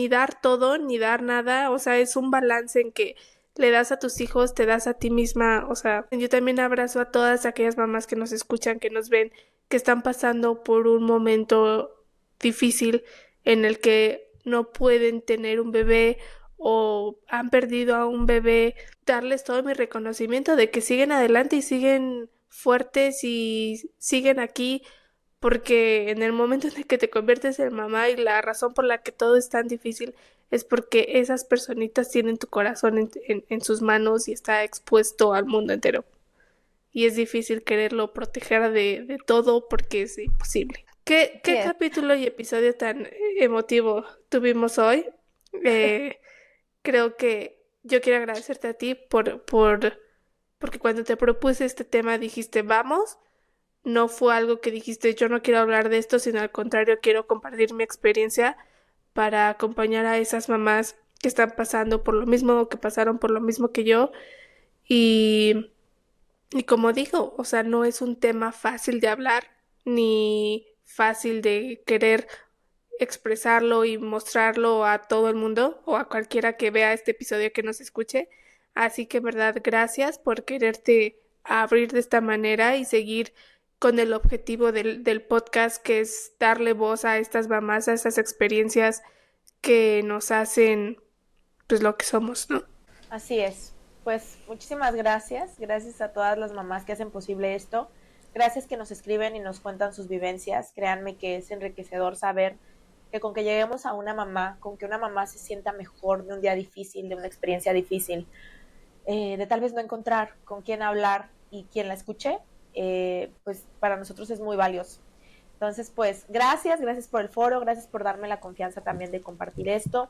dar todo, ni dar nada, o sea, es un balance en que le das a tus hijos, te das a ti misma, o sea, yo también abrazo a todas aquellas mamás que nos escuchan, que nos ven, que están pasando por un momento difícil en el que no pueden tener un bebé o han perdido a un bebé, darles todo mi reconocimiento de que siguen adelante y siguen fuertes y siguen aquí, porque en el momento en el que te conviertes en mamá y la razón por la que todo es tan difícil es porque esas personitas tienen tu corazón en sus manos y está expuesto al mundo entero. Y es difícil quererlo proteger de todo porque es imposible. ¿Qué Así es. capítulo y episodio tan emotivo tuvimos hoy? Eh, Creo que yo quiero agradecerte a ti porque cuando te propuse este tema dijiste vamos, no fue algo que dijiste yo no quiero hablar de esto, sino al contrario quiero compartir mi experiencia para acompañar a esas mamás que están pasando por lo mismo o que pasaron por lo mismo que yo y, y como digo, o sea, no es un tema fácil de hablar ni fácil de querer expresarlo y mostrarlo a todo el mundo o a cualquiera que vea este episodio que nos escuche. Así que, en verdad, gracias por quererte abrir de esta manera y seguir con el objetivo del podcast, que es darle voz a estas mamás, a estas experiencias que nos hacen, pues, lo que somos, ¿no? Así es. Pues muchísimas gracias. Gracias a todas las mamás que hacen posible esto. Gracias que nos escriben y nos cuentan sus vivencias. Créanme que es enriquecedor saber que con que lleguemos a una mamá, con que una mamá se sienta mejor de un día difícil, de una experiencia difícil, de tal vez no encontrar con quién hablar, y quien la escuche, pues para nosotros es muy valioso. Entonces, pues gracias por el foro, gracias por darme la confianza también de compartir esto.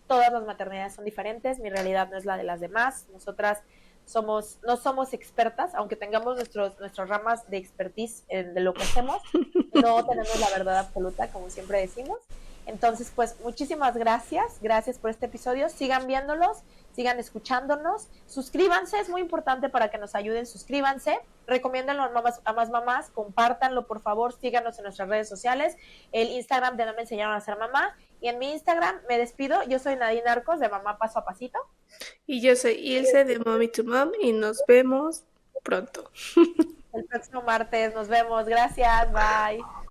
Todas las maternidades son diferentes, mi realidad no es la de las demás. Nosotras no somos expertas, aunque tengamos nuestras ramas de expertise de lo que hacemos, no tenemos la verdad absoluta, como siempre decimos. Entonces, pues muchísimas gracias por este episodio, sigan viéndolos, sigan escuchándonos, suscríbanse, es muy importante para que nos ayuden, suscríbanse, recomiéndenlo a más mamás, compártanlo por favor, síganos en nuestras redes sociales, el Instagram de No Me Enseñaron a Ser Mamá, y en mi Instagram me despido, yo soy Nadine Arcos de Mamá Paso a Pasito. Y yo soy Ilse de Mommy to Mom y nos vemos pronto. El próximo martes nos vemos, gracias, bye.